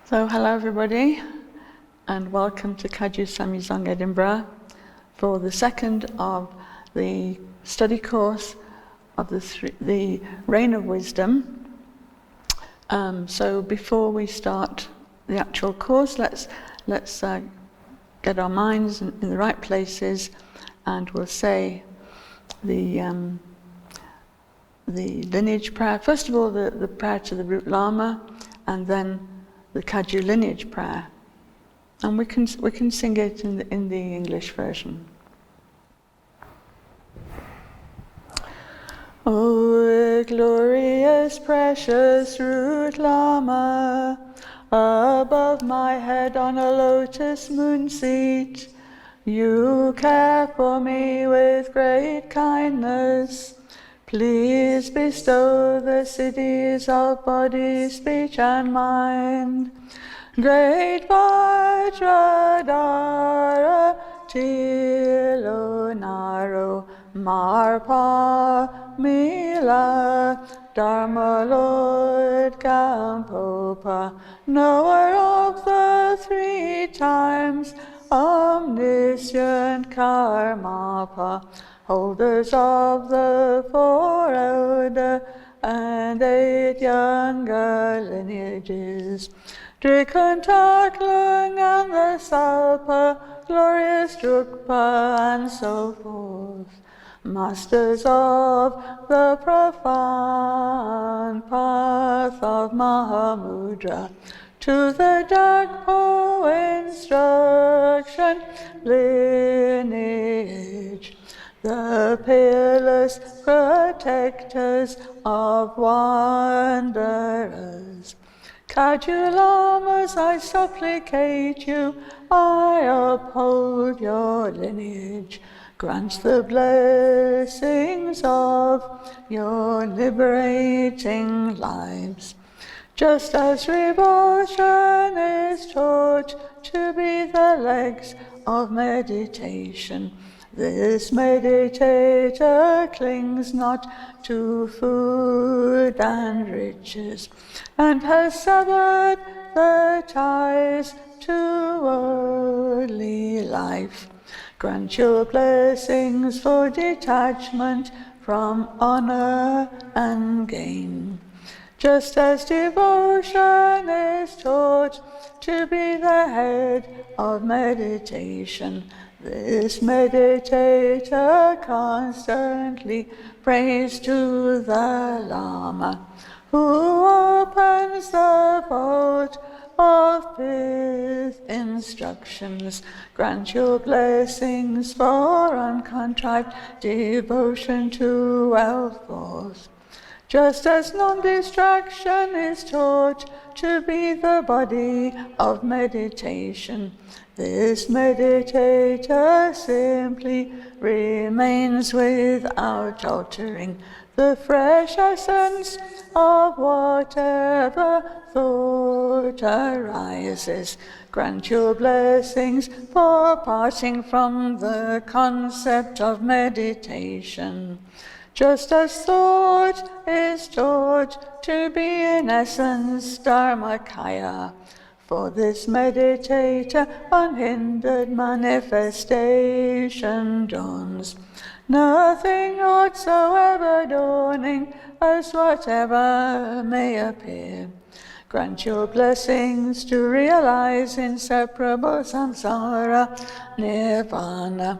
So hello everybody, and welcome to Kagyu Samyuzong Edinburgh for the second of the study course of the Reign of Wisdom. So before we start the actual course, let's get our minds in the right places, and we'll say the lineage prayer. First of all, the prayer to the root Lama, and then the Kagyu lineage prayer, and we can sing it in the English version. O glorious, precious root Lama, above my head on a lotus moon seat, you care for me with great kindness. Please bestow the cities of body, speech, and mind. Great Vajradhara, Tilonaro, Marpa, Mila, Dharma Lord, Karmapa, knower of the 3 times, omniscient Karmapa, holders of the 4 elder and 8 younger lineages, Drikantaklung and the Salpa, glorious Drukpa, and so forth, masters of the profound path of Mahamudra, to the Dakpo instruction lineage, the peerless protectors of wanderers. Kagyu Lamas, I supplicate you, I uphold your lineage. Grant the blessings of your liberating lives. Just as revulsion is taught to be the legs of meditation, this meditator clings not to food and riches, and has severed the ties to worldly life. Grant your blessings for detachment from honor and gain. Just as devotion is taught to be the head of meditation, this meditator constantly prays to the Lama, who opens the vault of fifth instructions. Grant your blessings for uncontrived devotion to well forth. Just as non-distraction is taught to be the body of meditation, this meditator simply remains without altering the fresh essence of whatever thought arises. Grant your blessings for parting from the concept of meditation. Just as thought is taught to be in essence Dharmakaya, for this meditator unhindered manifestation dawns. Nothing whatsoever dawning as whatever may appear. Grant your blessings to realize inseparable samsara nirvana.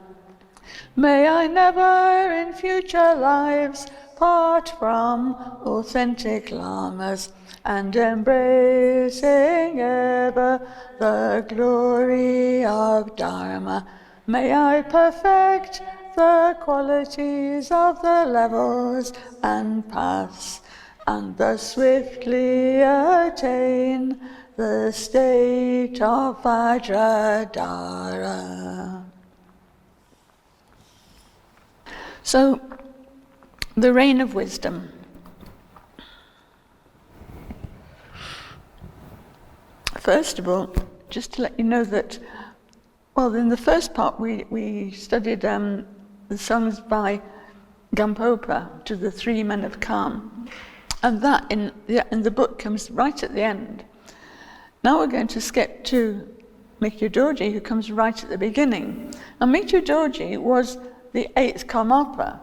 May I never in future lives part from authentic lamas, and embracing ever the glory of Dharma. May I perfect the qualities of the levels and paths, and thus swiftly attain the state of Vajradhara. So, the reign of wisdom. First of all, just to let you know that, well, in the first part we studied the songs by Karmapa to the 3 men of calm, and that in the book comes right at the end. Now we're going to skip to Mikyo Dorje, who comes right at the beginning. And Mikyo Dorje was the 8th Karmapa.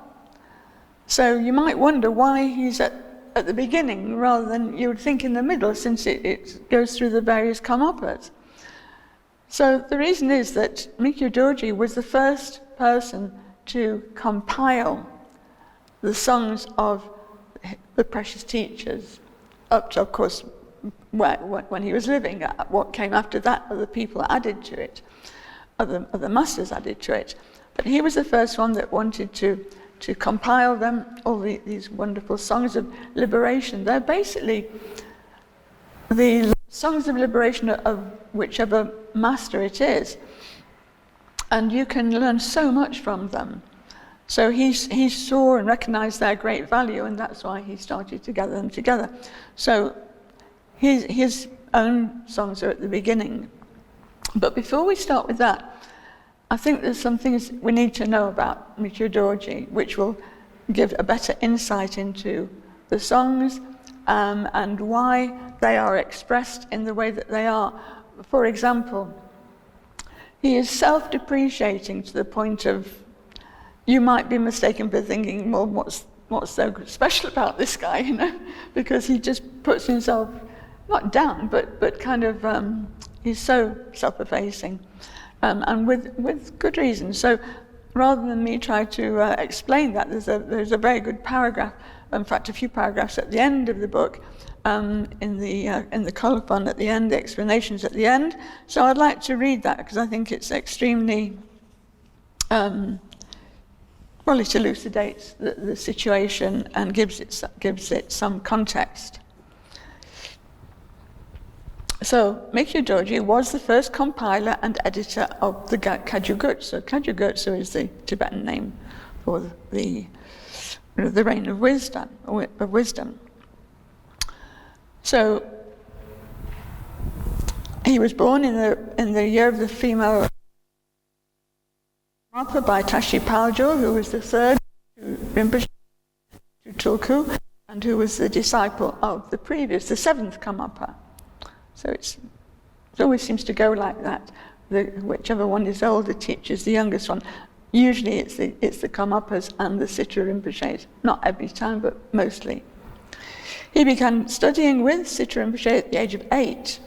So you might wonder why he's at the beginning rather than you would think in the middle, since it goes through the various Karmapas. So the reason is that Mikyo Dorje was the first person to compile the songs of the precious teachers, up to, of course, when he was living. What came after that, other people added to it, other masters added to it. But he was the first one that wanted to compile them, all these wonderful songs of liberation. They're basically the songs of liberation of whichever master it is. And you can learn so much from them. So he saw and recognized their great value, and that's why he started to gather them together. So his own songs are at the beginning. But before we start with that, I think there's some things we need to know about Mikyo Dorje, which will give a better insight into the songs and why they are expressed in the way that they are. For example, he is self-depreciating to the point of, you might be mistaken for thinking, well, what's so special about this guy, you know? Because he just puts himself, not down, but kind of, he's so self-effacing, and with good reason. So rather than me try to explain that, there's a very good paragraph, in fact a few paragraphs at the end of the book, in the colophon at the end, the explanations at the end. So I'd like to read that because I think it's extremely, well, it elucidates the situation and gives it some context. So Mikyo Dorje was the first compiler and editor of the Kagyu Gutsu. Kagyu Gutsu is the Tibetan name for the reign of wisdom. So he was born in the year of the female Karmapa by Tashi Paljo, who was the third Rinpoche to Tulku, and who was the disciple of the previous, the 7th Karmapa. So it always seems to go like that. Whichever one is older teaches the youngest one. Usually it's the Karmapas and the Sitra Rinpoches. Not every time, but mostly. He began studying with Sitra Rinpoche at the age of 8,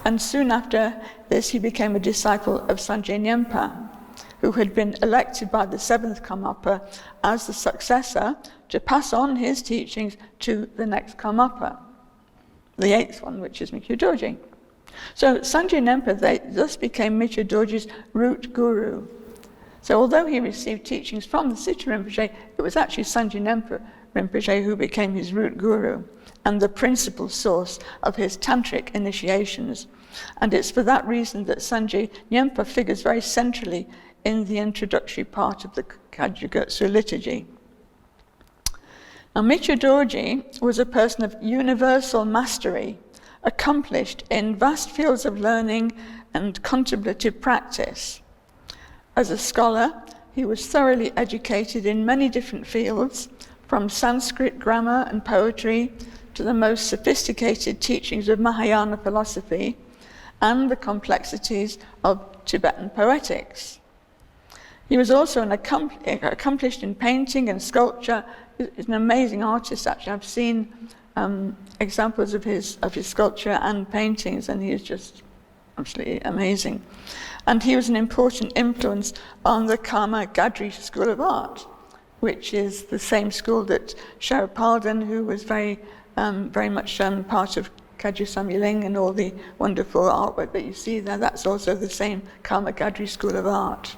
and soon after this he became a disciple of Sanje Nyempa, who had been elected by the 7th Karmapa as the successor to pass on his teachings to the next Karmapa, the 8th one, which is Mikyo Dorje. So Sanje Nyempa thus became Mikyo Dorje's root guru. So although he received teachings from the Sitra Rinpoche, it was actually Sanje Nyempa Rinpoche who became his root guru and the principal source of his tantric initiations. And it's for that reason that Sanje Nyempa figures very centrally in the introductory part of the Kagyu Gutsu liturgy. Now, Mikyo Dorje was a person of universal mastery, accomplished in vast fields of learning and contemplative practice. As a scholar, he was thoroughly educated in many different fields, from Sanskrit grammar and poetry to the most sophisticated teachings of Mahayana philosophy and the complexities of Tibetan poetics. He was also accomplished in painting and sculpture. He's an amazing artist, actually. I've seen examples of his sculpture and paintings, and he is just absolutely amazing. And he was an important influence on the Karma Gadri school of art, which is the same school that Sherpa Palden, who was very much part of Kagyu Samyeling and all the wonderful artwork that you see there, that's also the same Karma Gadri school of art.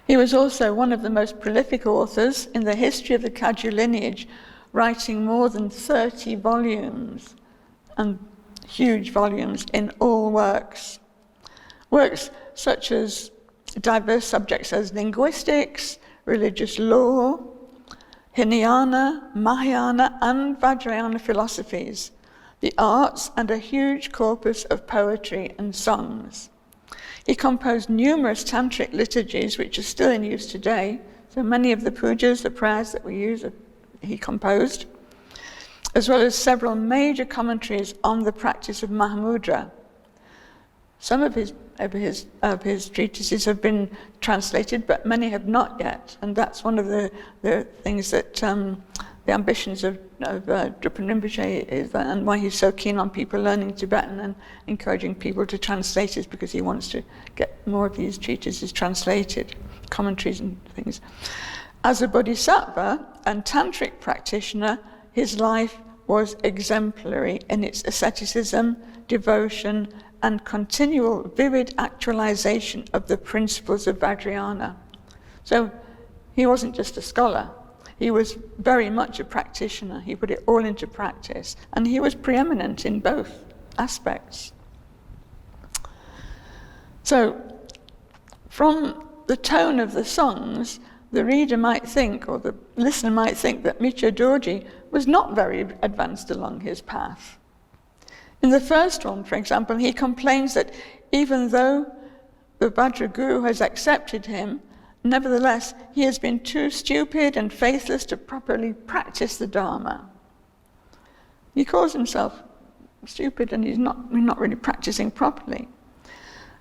He was also one of the most prolific authors in the history of the Kagyu lineage, writing more than 30 volumes, and huge volumes in all works. Works such as diverse subjects as linguistics, religious law, Hinayana, Mahayana, and Vajrayana philosophies, the arts, and a huge corpus of poetry and songs. He composed numerous tantric liturgies which are still in use today. So many of the pujas, the prayers that we use, he composed. as well as several major commentaries on the practice of Mahamudra. Some of his treatises have been translated, but many have not yet, and that's one of the things that the ambitions of Drupal Rinpoche is, and why he's so keen on people learning Tibetan and encouraging people to translate it, because he wants to get more of these treatises translated, commentaries and things. As a bodhisattva and tantric practitioner, his life was exemplary in its asceticism, devotion, and continual vivid actualization of the principles of Vajrayana. So he wasn't just a scholar. He was very much a practitioner. He put it all into practice, and he was preeminent in both aspects. So, from the tone of the songs, the reader might think, or the listener might think, that Mikyo Dorje was not very advanced along his path. In the first one, for example, he complains that even though the Vajra Guru has accepted him, nevertheless, he has been too stupid and faithless to properly practice the Dharma. He calls himself stupid, and he's not really practicing properly.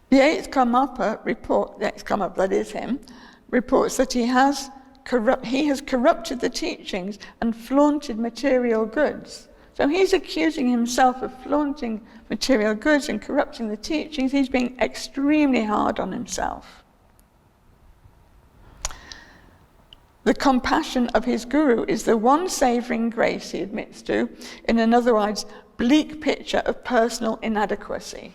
The eighth Karmapa report, the eighth Karmapa, that is him, reports that he has corrupted the teachings and flaunted material goods. So he's accusing himself of flaunting material goods and corrupting the teachings. He's being extremely hard on himself. The compassion of his guru is the one savouring grace he admits to, in an otherwise bleak picture of personal inadequacy.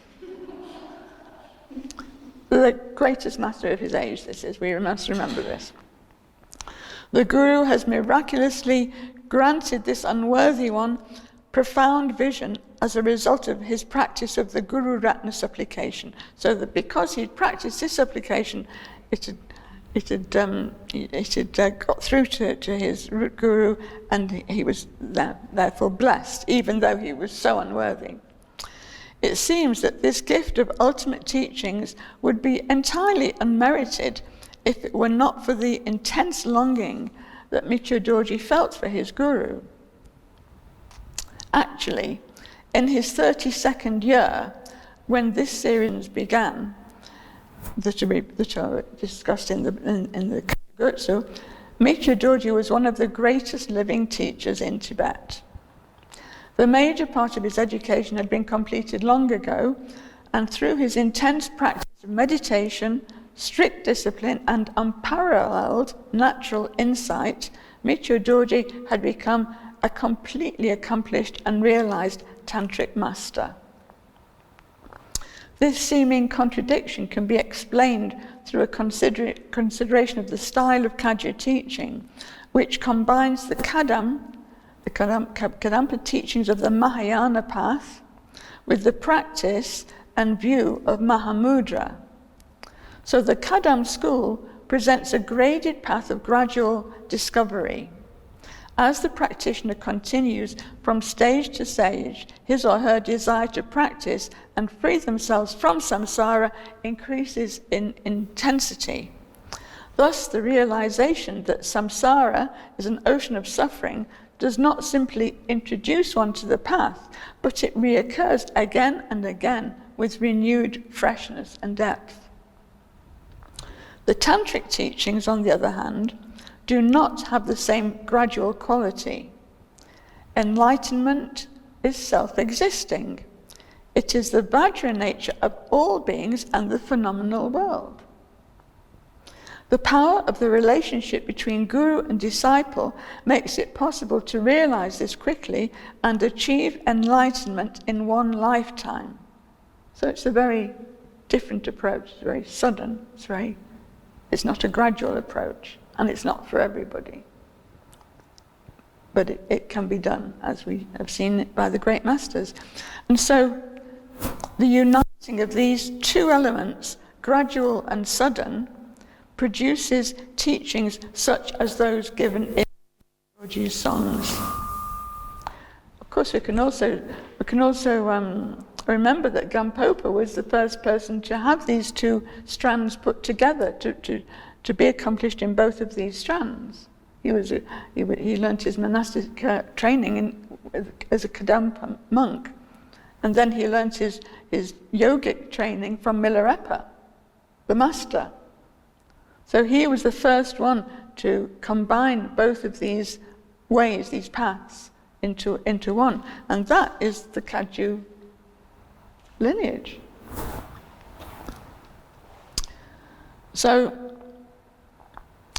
The greatest master of his age, this is, we must remember this. The guru has miraculously granted this unworthy one profound vision as a result of his practice of the Guru Ratna supplication. So that because he'd practiced this supplication, it had got through to his root guru, and he was therefore blessed, even though he was so unworthy. It seems that this gift of ultimate teachings would be entirely unmerited if it were not for the intense longing that Mikyo Dorje felt for his guru. Actually, in his 32nd year, when this series began, that are discussed in the Kagyu, Mikyo Dorje was one of the greatest living teachers in Tibet. The major part of his education had been completed long ago, and through his intense practice of meditation, strict discipline, and unparalleled natural insight, Mikyo Dorje had become a completely accomplished and realized tantric master. This seeming contradiction can be explained through a consideration of the style of Kagyu teaching, which combines the Kadampa teachings of the Mahayana path with the practice and view of Mahamudra. So the Kadam school presents a graded path of gradual discovery. As the practitioner continues from stage to stage, his or her desire to practice and free themselves from samsara increases in intensity. Thus, the realization that samsara is an ocean of suffering does not simply introduce one to the path, but it reoccurs again and again with renewed freshness and depth. The tantric teachings, on the other hand, do not have the same gradual quality. Enlightenment is self-existing. It is the Vajra nature of all beings and the phenomenal world. The power of the relationship between guru and disciple makes it possible to realize this quickly and achieve enlightenment in one lifetime. So it's a very different approach. It's very sudden. It's not a gradual approach, and it's not for everybody. But it can be done, as we have seen it by the great masters. And so the uniting of these two elements, gradual and sudden, produces teachings such as those given in Dorje's songs. Of course, we can also remember that Karmapa was the first person to have these two strands put together, to be accomplished in both of these strands. He learnt his monastic training as a Kadampa monk. And then he learns his yogic training from Milarepa, the master. So he was the first one to combine both of these ways, these paths, into one. And that is the Kagyu lineage. So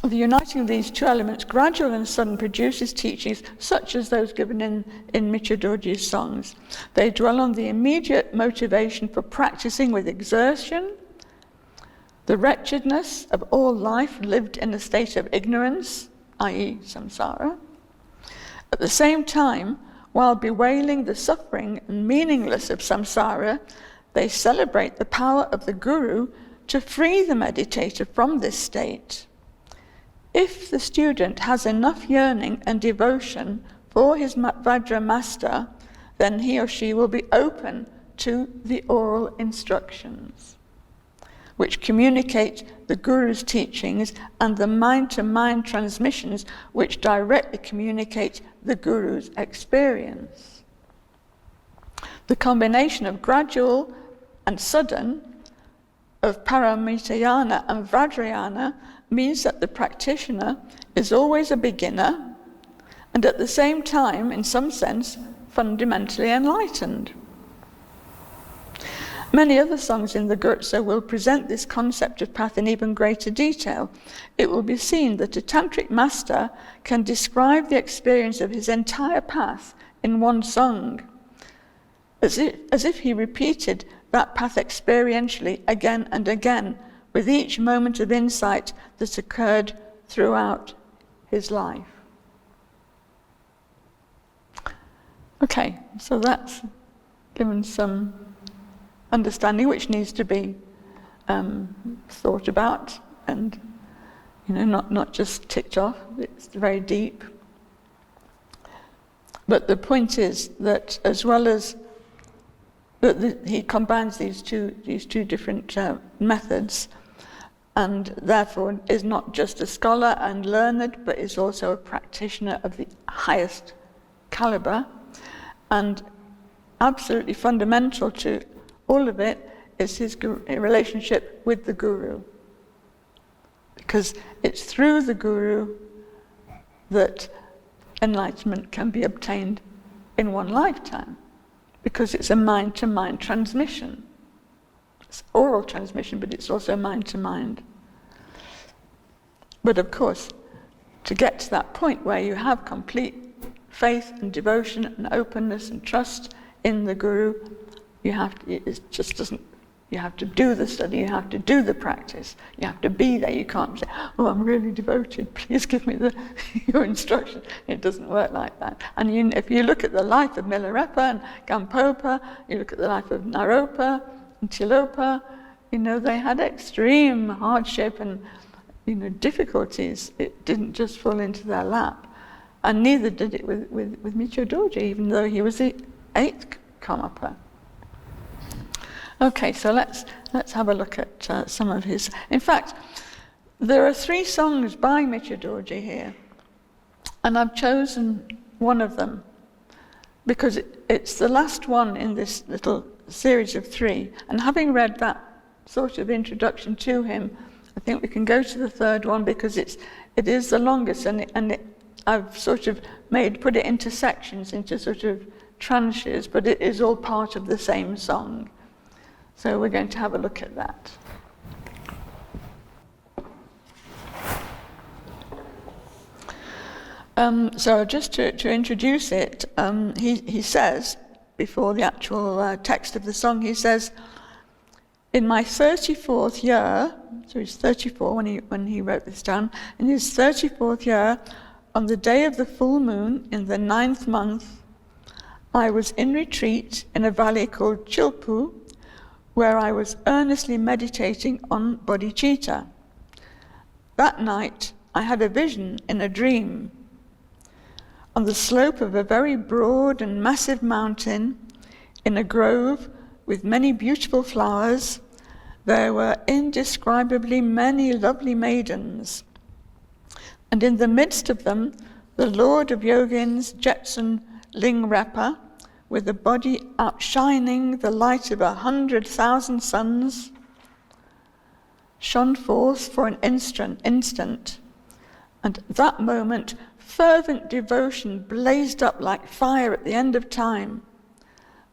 the uniting of these two elements, gradual and sudden, produces teachings such as those given in Mikyo Dorje's songs. They dwell on the immediate motivation for practicing with exertion, the wretchedness of all life lived in a state of ignorance, i.e. samsara. At the same time, while bewailing the suffering and meaningless of samsara, they celebrate the power of the Guru to free the meditator from this state. If the student has enough yearning and devotion for his Vajra master, then he or she will be open to the oral instructions, which communicate the Guru's teachings, and the mind-to-mind transmissions, which directly communicate the Guru's experience. The combination of gradual and sudden, of Paramitayana and Vajrayana, means that the practitioner is always a beginner and at the same time, in some sense, fundamentally enlightened. Many other songs in the Gurtsa will present this concept of path in even greater detail. It will be seen that a tantric master can describe the experience of his entire path in one song, as if he repeated that path experientially again and again, with each moment of insight that occurred throughout his life. Okay, so that's given some understanding which needs to be thought about and, not just ticked off. It's very deep. But the point is that as well as that he combines these two different methods, and therefore is not just a scholar and learned, but is also a practitioner of the highest caliber. And absolutely fundamental to all of it is his relationship with the Guru, because it's through the Guru that enlightenment can be obtained in one lifetime, because it's a mind-to-mind transmission. It's oral transmission, but it's also mind-to-mind. But of course, to get to that point where you have complete faith and devotion and openness and trust in the Guru, you have to do the study, you have to do the practice, you have to be there. You can't say, oh, I'm really devoted, please give me your instruction. It doesn't work like that. And if you look at the life of Milarepa and Gampopa, you look at the life of Naropa and Tilopa, they had extreme hardship and difficulties. It didn't just fall into their lap. And neither did it with Mikyo Dorje, even though he was the 8th Karmapa. Okay, so let's have a look at some of his. In fact, there are 3 songs by Mikyo Dorje here, and I've chosen one of them because it's the last one in this little series of 3. And having read that sort of introduction to him, I think we can go to the 3rd one because it is the longest, and I've sort of put it into sections, into sort of tranches, but it is all part of the same song. So we're going to have a look at that. So just to introduce it, he says, before the actual text of the song, he says, in my 34th year, so he's 34 when he wrote this down, in his 34th year, on the day of the full moon in the 9th month, I was in retreat in a valley called Chilpu, where I was earnestly meditating on bodhicitta. That night, I had a vision in a dream. On the slope of a very broad and massive mountain, in a grove with many beautiful flowers, there were indescribably many lovely maidens. And in the midst of them, the Lord of Yogins, Jetsun, Lingrepa, with a body outshining the light of 100,000 suns, shone forth for an instant, and at that moment fervent devotion blazed up like fire at the end of time.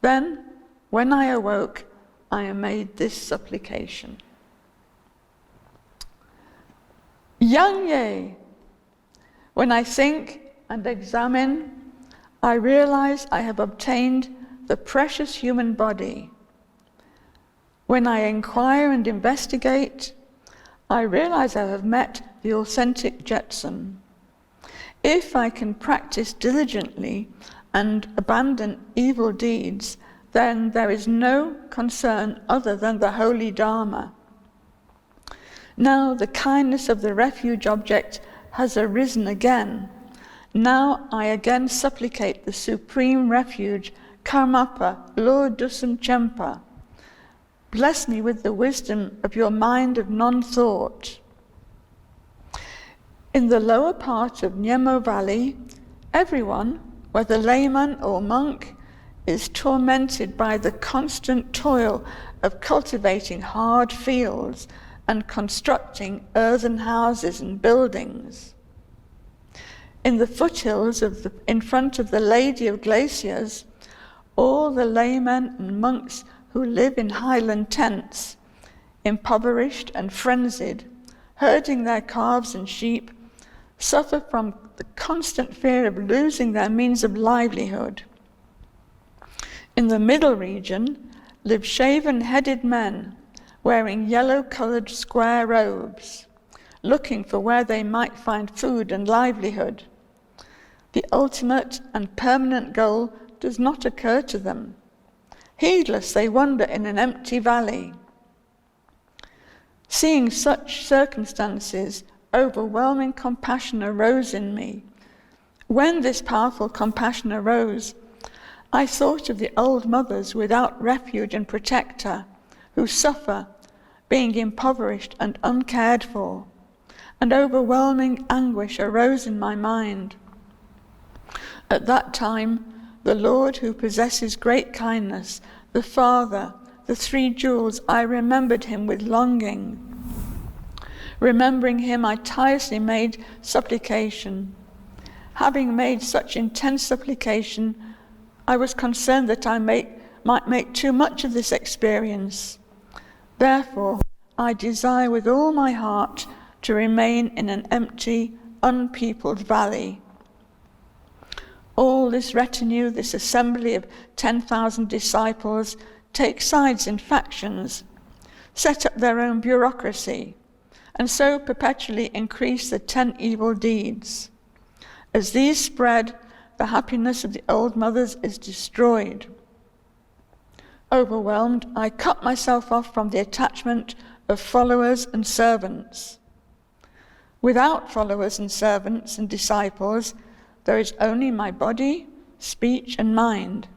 Then, when I awoke, I made this supplication. Yang Ye, when I think and examine, I realize I have obtained the precious human body. When I inquire and investigate, I realize I have met the authentic Jetson. If I can practice diligently and abandon evil deeds, then there is no concern other than the holy Dharma. Now the kindness of the refuge object has arisen again. Now I again supplicate the supreme refuge, Karmapa, Lord Dusum Chempa. Bless me with the wisdom of your mind of non-thought. In the lower part of Nyemo Valley, everyone, whether layman or monk, is tormented by the constant toil of cultivating hard fields and constructing earthen houses and buildings. In the foothills in front of the Lady of Glaciers, all the laymen and monks who live in highland tents, impoverished and frenzied, herding their calves and sheep, suffer from the constant fear of losing their means of livelihood. In the middle region live shaven-headed men wearing yellow-colored square robes, looking for where they might find food and livelihood. The ultimate and permanent goal does not occur to them. Heedless, they wander in an empty valley. Seeing such circumstances, overwhelming compassion arose in me. When this powerful compassion arose, I thought of the old mothers without refuge and protector, who suffer, being impoverished and uncared for, and overwhelming anguish arose in my mind. At that time, the Lord who possesses great kindness, the Father, the three jewels, I remembered him with longing. Remembering him, I tirelessly made supplication. Having made such intense supplication, I was concerned that I might make too much of this experience. Therefore, I desire with all my heart to remain in an empty, unpeopled valley. All this retinue, this assembly of 10,000 disciples, take sides in factions, set up their own bureaucracy, and so perpetually increase the 10 evil deeds. As these spread, the happiness of the old mothers is destroyed. Overwhelmed, I cut myself off from the attachment of followers and servants. Without followers and servants and disciples, there is only my body, speech, and mind.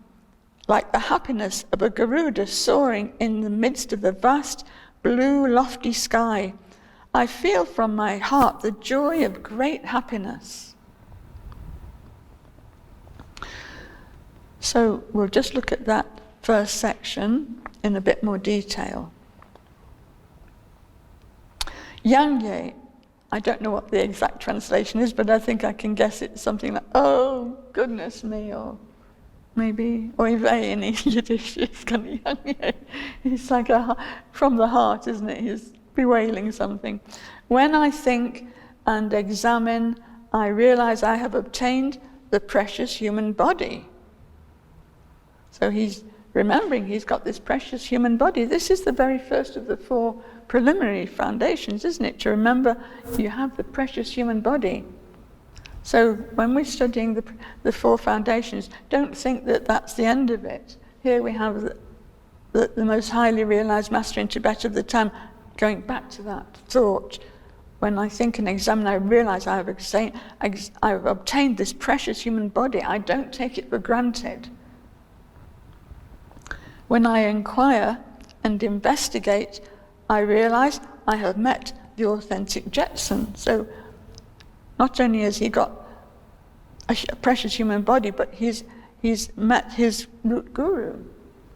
Like the happiness of a Garuda soaring in the midst of the vast, blue, lofty sky, I feel from my heart the joy of great happiness. So we'll just look at that first section in a bit more detail. Yang Ye, I don't know what the exact translation is, but I think I can guess it's something like, oh, goodness me, or maybe, oy vey in Yiddish, it's kind of Yang Ye. It's like from the heart, isn't it? He's bewailing something. When I think and examine, I realize I have obtained the precious human body. So he's remembering he's got this precious human body. This is the very first of the 4 preliminary foundations, isn't it? To remember you have the precious human body. So when we're studying the 4 foundations, don't think that that's the end of it. Here we have the most highly realized master in Tibet of the time going back to that thought. When I think and examine, I realize I have obtained this precious human body. I don't take it for granted. When I inquire and investigate, I realize I have met the authentic Jetson. So not only has he got a precious human body, but he's he's met his root guru,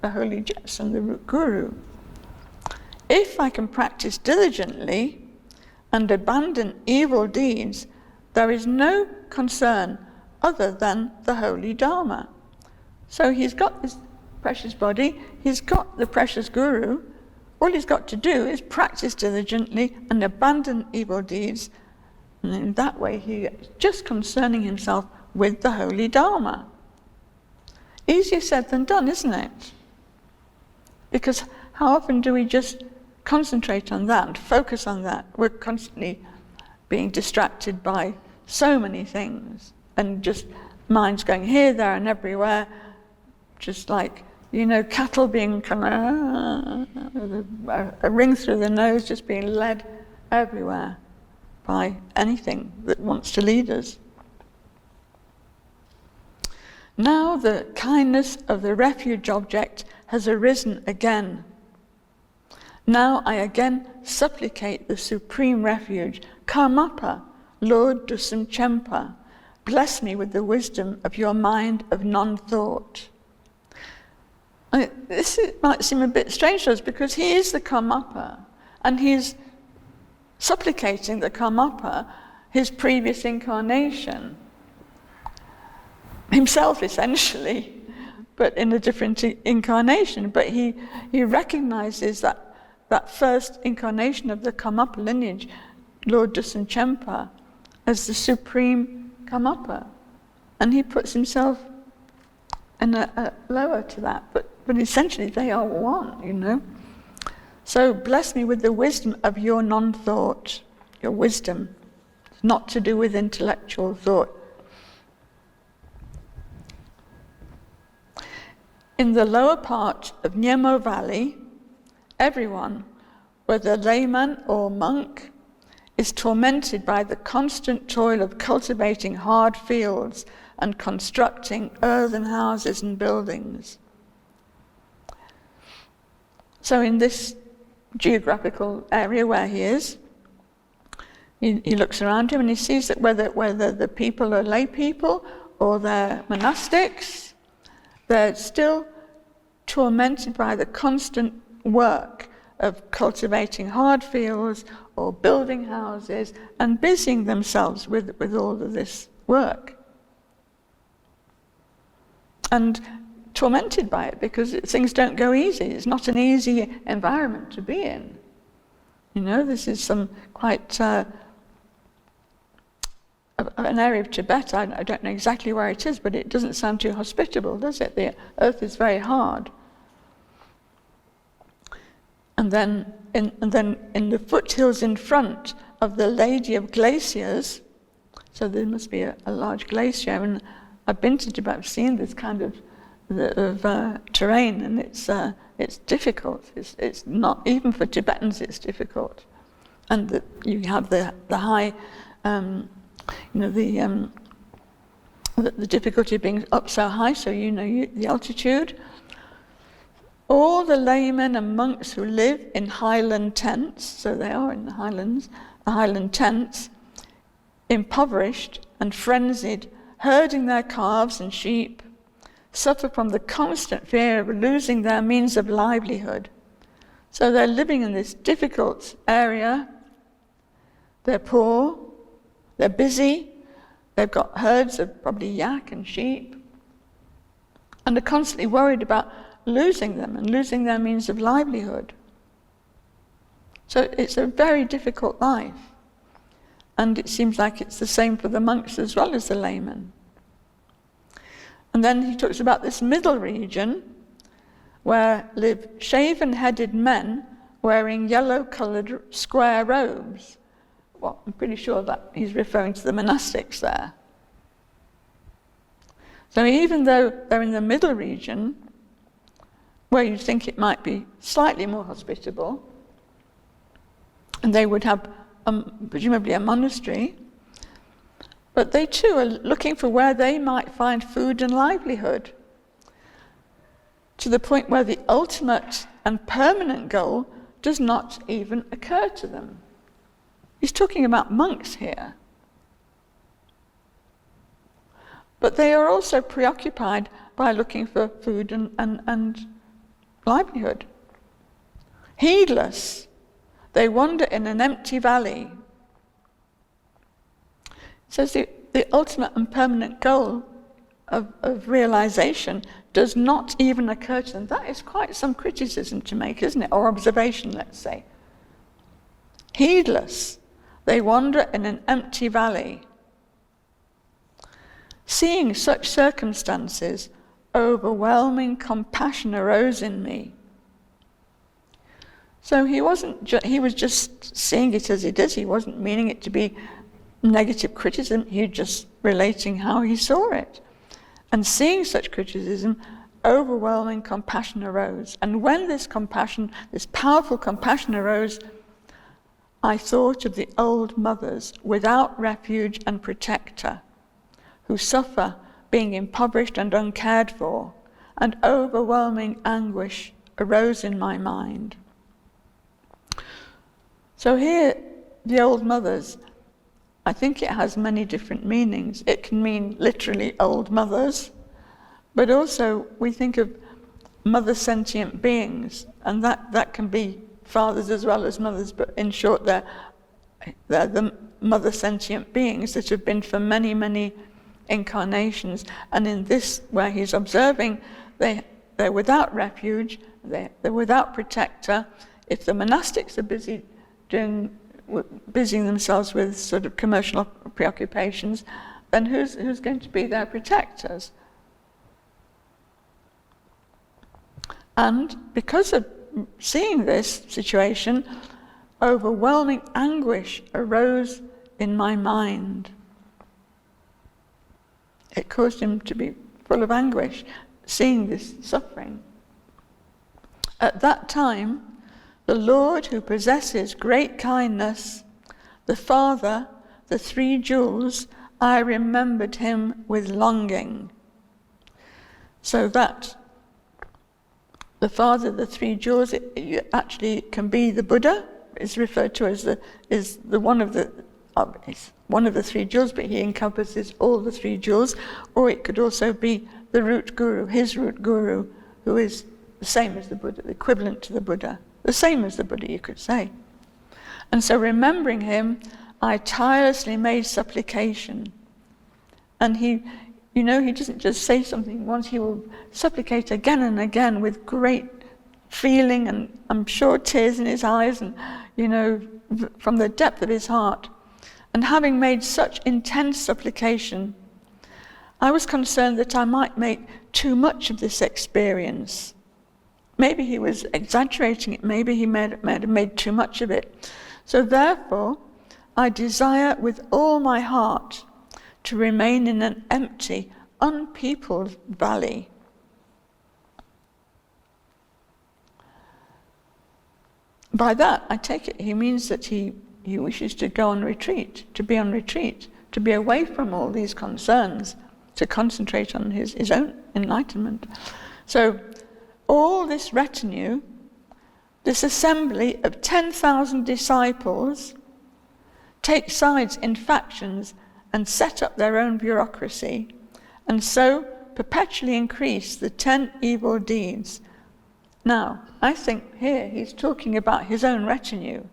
the holy Jetsun, the root guru. If I can practice diligently and abandon evil deeds, there is no concern other than the holy Dharma. So he's got this precious body, he's got the precious guru. All he's got to do is practice diligently and abandon evil deeds, and in that way he's just concerning himself with the holy Dharma. Easier said than done, isn't it? Because how often do we just concentrate on that and focus on that? We're constantly being distracted by so many things, and just minds going here, there, and everywhere, just like, cattle being kind of a ring through the nose, just being led everywhere by anything that wants to lead us. Now the kindness of the refuge object has arisen again. Now I again supplicate the supreme refuge, Karmapa, Lord Dusamchempa, bless me with the wisdom of your mind of non-thought. This might seem a bit strange to us because he is the Karmapa, and he's supplicating the Karmapa, his previous incarnation, himself essentially, but in a different incarnation. But he recognizes that first incarnation of the Karmapa lineage, Lord Dusamchempa, as the supreme Karmapa, and he puts himself in a lower to that, but essentially they are one, So bless me with the wisdom of your non-thought, your wisdom, not to do with intellectual thought. In the lower part of Nyemo Valley, everyone, whether layman or monk, is tormented by the constant toil of cultivating hard fields and constructing earthen houses and buildings. So in this geographical area where he is, he looks around him and he sees that whether the people are lay people or they're monastics, they're still tormented by the constant work of cultivating hard fields or building houses and busying themselves with all of this work. And tormented by it because things don't go easy. It's not an easy environment to be in. This is some quite an area of Tibet. I don't know exactly where it is, but it doesn't sound too hospitable, does it? The earth is very hard. And then in the foothills in front of the Lady of Glaciers, so there must be a large glacier, and I've been to Tibet, I've seen this kind of terrain, and it's difficult. It's not, even for Tibetans, it's difficult. And you have the high, the difficulty of being up so high, so the altitude. All the laymen and monks who live in highland tents, so they are in the highland tents, impoverished and frenzied, herding their calves and sheep, suffer from the constant fear of losing their means of livelihood. So they're living in this difficult area, they're poor, they're busy, they've got herds of probably yak and sheep, and are constantly worried about losing them and losing their means of livelihood. So it's a very difficult life. And it seems like it's the same for the monks as well as the laymen. And then he talks about this middle region where live shaven-headed men wearing yellow-coloured square robes. Well, I'm pretty sure that he's referring to the monastics there. So even though they're in the middle region, where you'd think it might be slightly more hospitable, and they would have presumably a monastery, but they too are looking for where they might find food and livelihood, to the point where the ultimate and permanent goal does not even occur to them. He's talking about monks here. But they are also preoccupied by looking for food and livelihood. Heedless, they wander in an empty valley. It says the ultimate and permanent goal of realization does not even occur to them. That is quite some criticism to make, isn't it? Or observation, let's say. Heedless, they wander in an empty valley. Seeing such circumstances, overwhelming compassion arose in me. So he was just seeing it as it is. He wasn't meaning it to be negative criticism. He was just relating how he saw it. And seeing such criticism, overwhelming compassion arose. And when this compassion, this powerful compassion arose, I thought of the old mothers without refuge and protector, who suffer being impoverished and uncared for, and overwhelming anguish arose in my mind. So here, the old mothers, I think it has many different meanings. It can mean literally old mothers, but also we think of mother sentient beings, and that can be fathers as well as mothers, but in short, they're the mother sentient beings that have been for many, many incarnations. And in this, where he's observing, they're without refuge, they're without protector. If the monastics are busying themselves with sort of commercial preoccupations, then who's going to be their protectors? And because of seeing this situation, overwhelming anguish arose in my mind. It caused him to be full of anguish, seeing this suffering. At that time, the Lord who possesses great kindness, the Father, the three jewels, I remembered him with longing. So that the Father, the three jewels, it actually can be the Buddha. Is referred to as one of the three jewels, but he encompasses all the three jewels. Or it could also be the root guru, his root guru, who is the same as the Buddha, the equivalent to the Buddha, the same as the Buddha, you could say. And so, remembering him, I tirelessly made supplication. And he doesn't just say something once; he will supplicate again and again with great feeling, and I'm sure tears in his eyes, and from the depth of his heart. And having made such intense supplication, I was concerned that I might make too much of this experience. Maybe he was exaggerating it, maybe he might have made too much of it. So therefore, I desire with all my heart to remain in an empty, unpeopled valley. By that, I take it he means that he wishes to go on retreat, to be on retreat, to be away from all these concerns, to concentrate on his own enlightenment. So all this retinue, this assembly of 10,000 disciples, take sides in factions and set up their own bureaucracy, and so perpetually increase the 10 evil deeds. Now, I think here he's talking about his own retinue.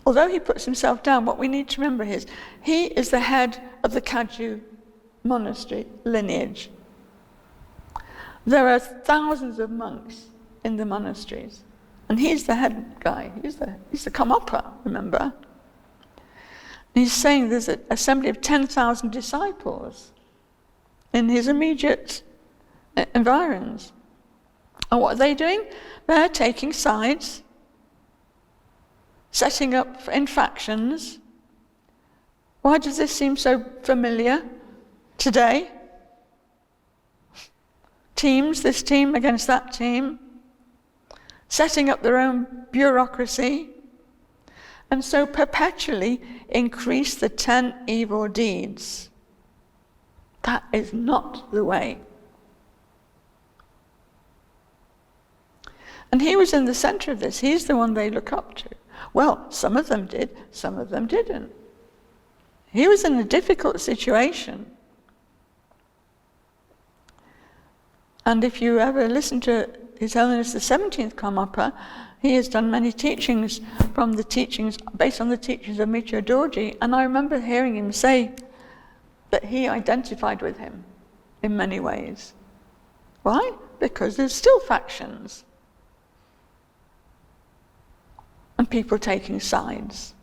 Although he puts himself down, what we need to remember is he is the head of the Kagyu monastery lineage. There are thousands of monks in the monasteries, and he's the head guy. He's the Karmapa, remember? And he's saying there's an assembly of 10,000 disciples in his immediate environs. And what are they doing? They're taking sides, setting up in factions. Why does this seem so familiar today? Teams, this team against that team, setting up their own bureaucracy, and so perpetually increase the 10 evil deeds. That is not the way. And he was in the center of this. He's the one they look up to. Well, some of them did, some of them didn't. He was in a difficult situation. And if you ever listen to His Holiness the 17th Karmapa, he has done many teachings based on the teachings of Mikyo Dorje, and I remember hearing him say that he identified with him in many ways. Why? Because there's still factions and people taking sides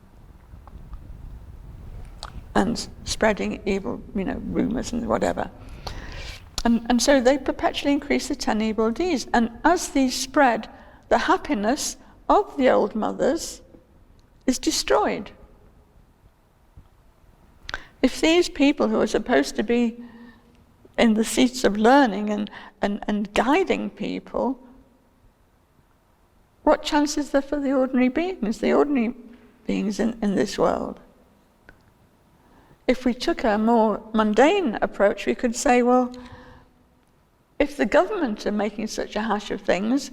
and spreading evil, rumors and whatever. And so they perpetually increase the 10 evil deeds. And as these spread, the happiness of the old mothers is destroyed. If these people who are supposed to be in the seats of learning and guiding people, what chance is there for the ordinary beings in this world? If we took a more mundane approach, we could say, well, if the government are making such a hash of things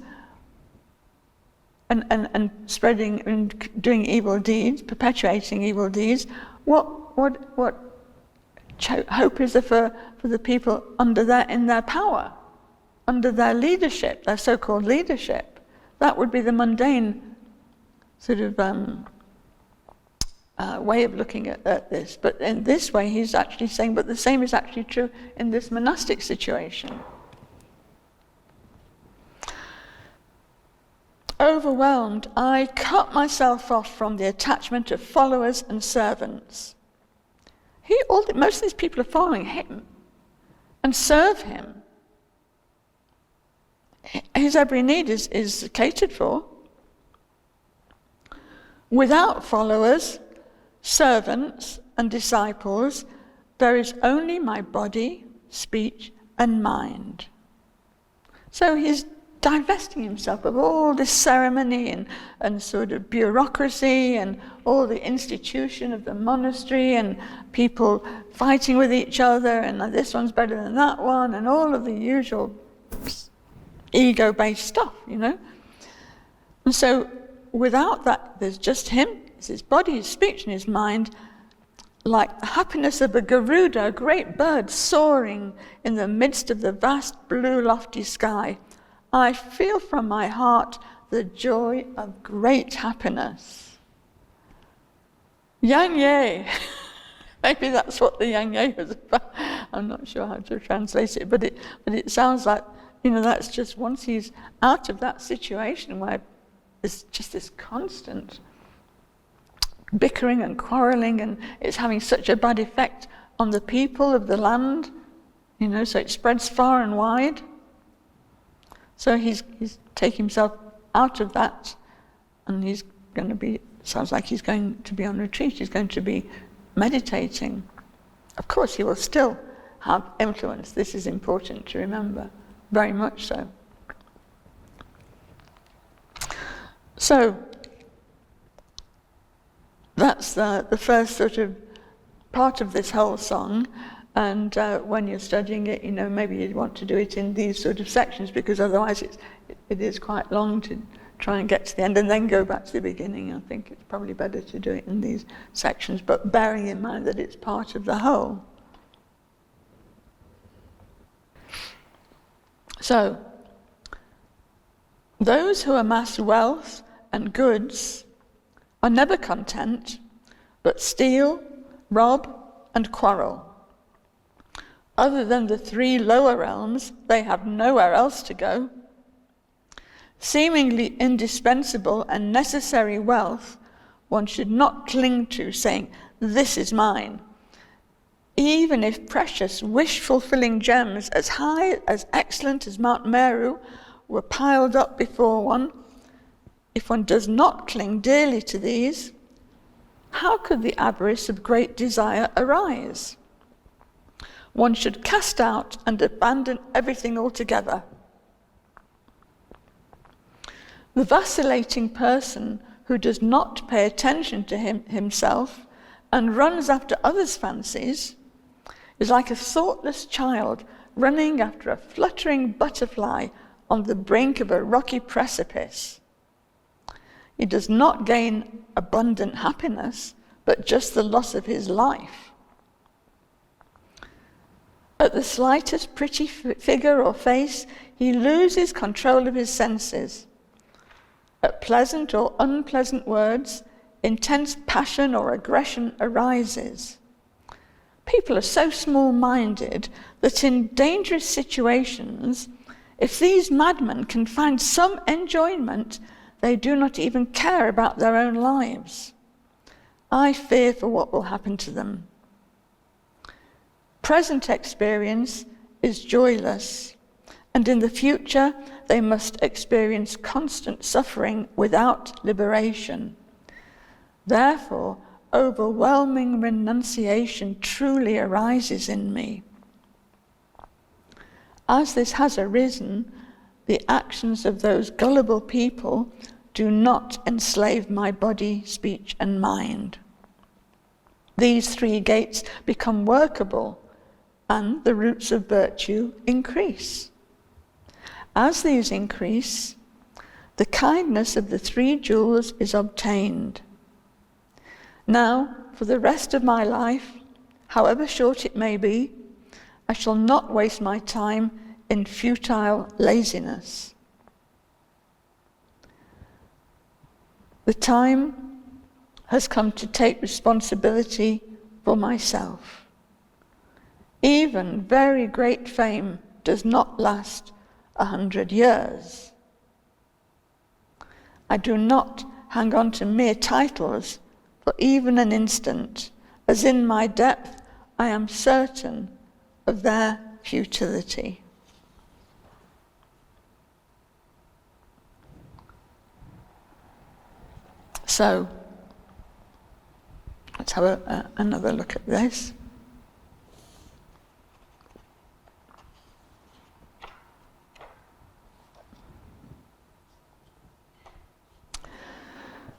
and spreading and doing evil deeds, perpetuating evil deeds, what hope is there for the people in their power, under their leadership, their so-called leadership? That would be the mundane sort of way of looking at this. But in this way, he's actually saying, but the same is actually true in this monastic situation. Overwhelmed, I cut myself off from the attachment of followers and servants. Most of these people are following him and serve him. His every need is catered for. Without followers, servants, and disciples, there is only my body, speech, and mind. So he's divesting himself of all this ceremony and sort of bureaucracy and all the institution of the monastery and people fighting with each other and this one's better than that one and all of the usual ego-based stuff, And so without that, there's just him, it's his body, his speech, and his mind, like the happiness of a Garuda, a great bird soaring in the midst of the vast blue lofty sky. I feel from my heart the joy of great happiness. Yang Ye. Maybe that's what the Yang Ye was about. I'm not sure how to translate it, but it sounds like, that's just once he's out of that situation where there's just this constant bickering and quarreling, and it's having such a bad effect on the people of the land, so it spreads far and wide. So he's taking himself out of that, and sounds like he's going to be on retreat, he's going to be meditating. Of course, he will still have influence. This is important to remember, very much so. So, that's the first sort of part of this whole song. And when you're studying it, maybe you'd want to do it in these sort of sections, because otherwise it is quite long to try and get to the end and then go back to the beginning. I think it's probably better to do it in these sections, but bearing in mind that it's part of the whole. So, those who amass wealth and goods are never content, but steal, rob, and quarrel. Other than the 3 lower realms, they have nowhere else to go. Seemingly indispensable and necessary wealth one should not cling to, saying, "This is mine." Even if precious, wish-fulfilling gems as high, as excellent as Mount Meru were piled up before one, if one does not cling dearly to these, how could the avarice of great desire arise? One should cast out and abandon everything altogether. The vacillating person who does not pay attention to himself and runs after others' fancies is like a thoughtless child running after a fluttering butterfly on the brink of a rocky precipice. He does not gain abundant happiness, but just the loss of his life. At the slightest pretty figure or face, he loses control of his senses. At pleasant or unpleasant words, intense passion or aggression arises. People are so small-minded that in dangerous situations, if these madmen can find some enjoyment, they do not even care about their own lives. I fear for what will happen to them. Present experience is joyless, and in the future they must experience constant suffering without liberation. Therefore, overwhelming renunciation truly arises in me. As this has arisen, the actions of those gullible people do not enslave my body, speech, and mind. These three gates become workable, and the roots of virtue increase. As these increase, the kindness of the three jewels is obtained. Now, for the rest of my life, however short it may be, I shall not waste my time in futile laziness. The time has come to take responsibility for myself. Even very great fame does not last 100 years. I do not hang on to mere titles for even an instant, as in my depth I am certain of their futility. So, let's have another look at this.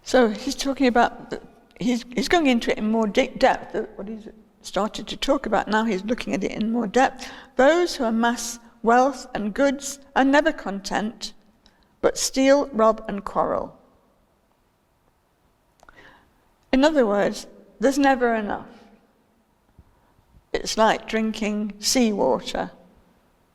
So he's talking about, he's going into it in more depth, what he's started to talk about. Now he's looking at it in more depth. Those who amass wealth and goods are never content, but steal, rob, and quarrel. In other words, there's never enough. It's like drinking seawater.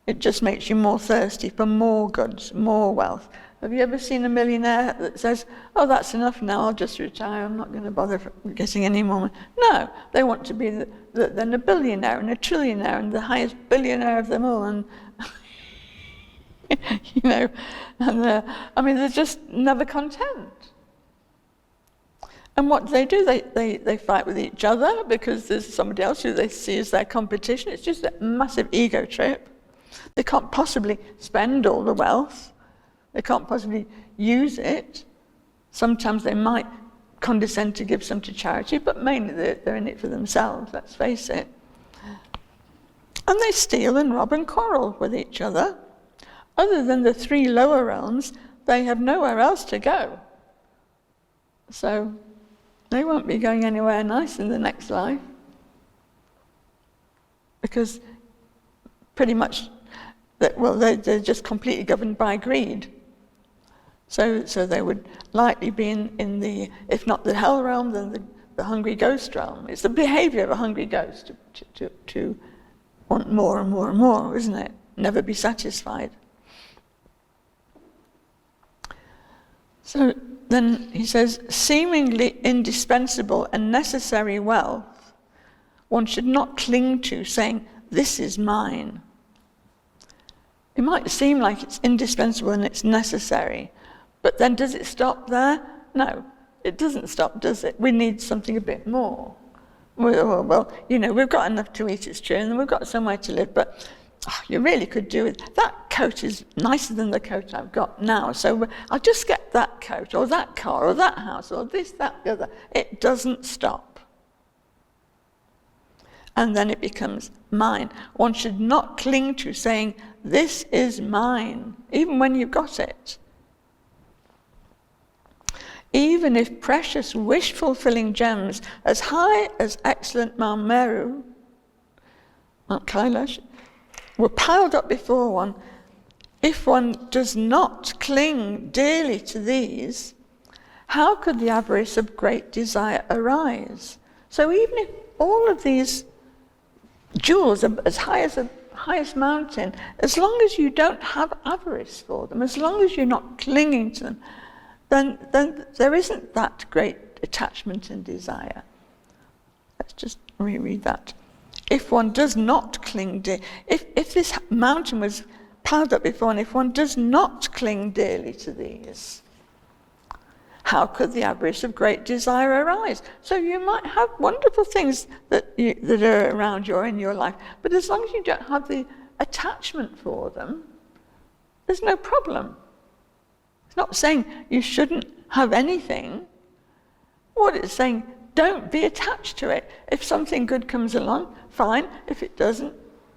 It just makes you more thirsty for more goods, more wealth. Have you ever seen a millionaire that says, oh, that's enough now, I'll just retire, I'm not going to bother getting any more money? No, they want to be then a billionaire and a trillionaire and the highest billionaire of them all. And, you know, and they're just never content. And what do? They fight with each other because there's somebody else who they see as their competition. It's just a massive ego trip. They can't possibly spend all the wealth. They can't possibly use it. Sometimes they might condescend to give some to charity, but mainly they're in it for themselves, let's face it. And they steal and rob and quarrel with each other. Other than the three lower realms, they have nowhere else to go. So they won't be going anywhere nice in the next life. Because pretty much, they're just completely governed by greed. So they would likely be in the, if not the hell realm, then the hungry ghost realm. It's the behavior of a hungry ghost to want more and more and more, isn't it? Never be satisfied. So then he says, seemingly indispensable and necessary wealth, one should not cling to, saying, this is mine. It might seem like it's indispensable and it's necessary, but then does it stop there? No, it doesn't stop, does it? We need something a bit more. Well, you know, we've got enough to eat, it's true, and we've got somewhere to live, but you really could do it. That coat is nicer than the coat I've got now, so I'll just get that coat, or that car, or that house, or this, that, the other. It doesn't stop. And then it becomes mine. One should not cling to saying, this is mine, even when you've got it. Even if precious, wish-fulfilling gems as high as excellent Mount Meru, Mount Kailash, were piled up before one, if one does not cling dearly to these, how could the avarice of great desire arise? So even if all of these jewels as high as the highest mountain, as long as you don't have avarice for them, as long as you're not clinging to them, then there isn't that great attachment and desire. Let's just reread that. If one does not cling if this mountain was piled up before, and if one does not cling dearly to these, how could the avarice of great desire arise? So you might have wonderful things that are around you or in your life, but as long as you don't have the attachment for them, there's no problem. It's not saying you shouldn't have anything. What it's saying, don't be attached to it. If something good comes along, fine. If it doesn't,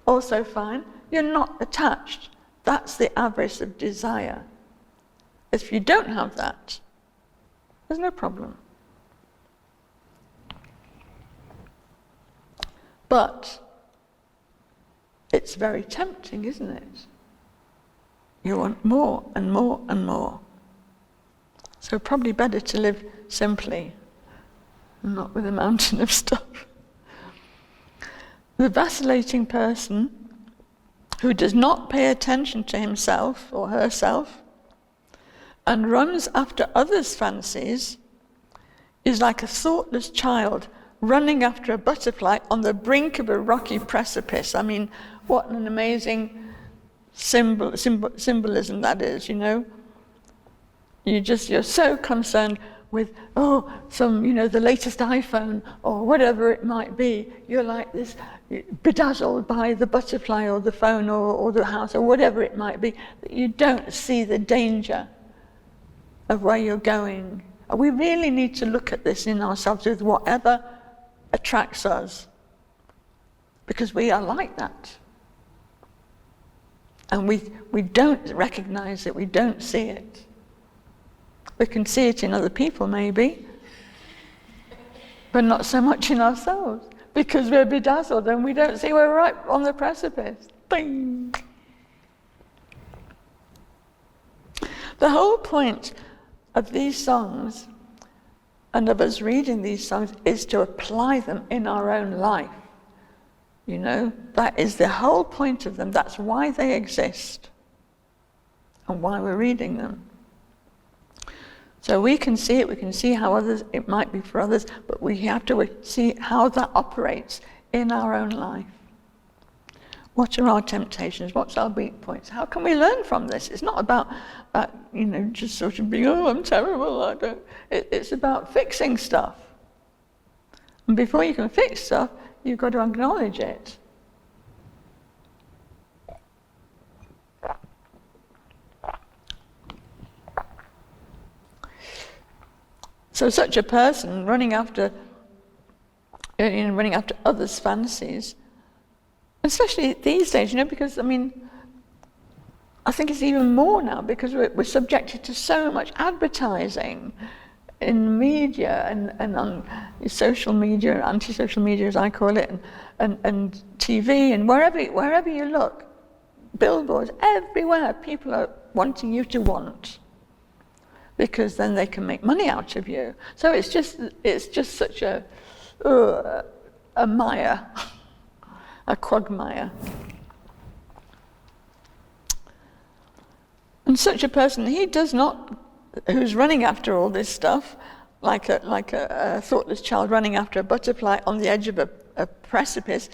also fine. You're not attached. That's the avarice of desire. If you don't have that, there's no problem. But it's very tempting, isn't it? You want more and more and more. So probably better to live simply, and not with a mountain of stuff. The vacillating person who does not pay attention to himself or herself and runs after others' fancies is like a thoughtless child running after a butterfly on the brink of a rocky precipice. I mean, what an amazing symbolism that is, you know. You're so concerned with, the latest iPhone or whatever it might be. You're like this, bedazzled by the butterfly or the phone or the house or whatever it might be, that you don't see the danger of where you're going. We really need to look at this in ourselves with whatever attracts us, because we are like that. And we don't recognize it, we don't see it. We can see it in other people maybe, but not so much in ourselves, because we're bedazzled and we don't see we're right on the precipice. Bing! The whole point of these songs and of us reading these songs is to apply them in our own life. You know, that is the whole point of them. That's why they exist and why we're reading them. So we can see it, we can see how it might be for others, but we have to see how that operates in our own life. What are our temptations? What's our weak points? How can we learn from this? It's not about just sort of being, I'm terrible, It's about fixing stuff. And before you can fix stuff, you've got to acknowledge it. So such a person running after others' fantasies, especially these days, because I think it's even more now, because we're subjected to so much advertising in media and on social media, anti-social media as I call it, and TV, and wherever you look, billboards everywhere. People are wanting you to want, because then they can make money out of you. So it's just such a mire, a quagmire. And such a person, who's running after all this stuff, like a thoughtless child running after a butterfly on the edge of a precipice,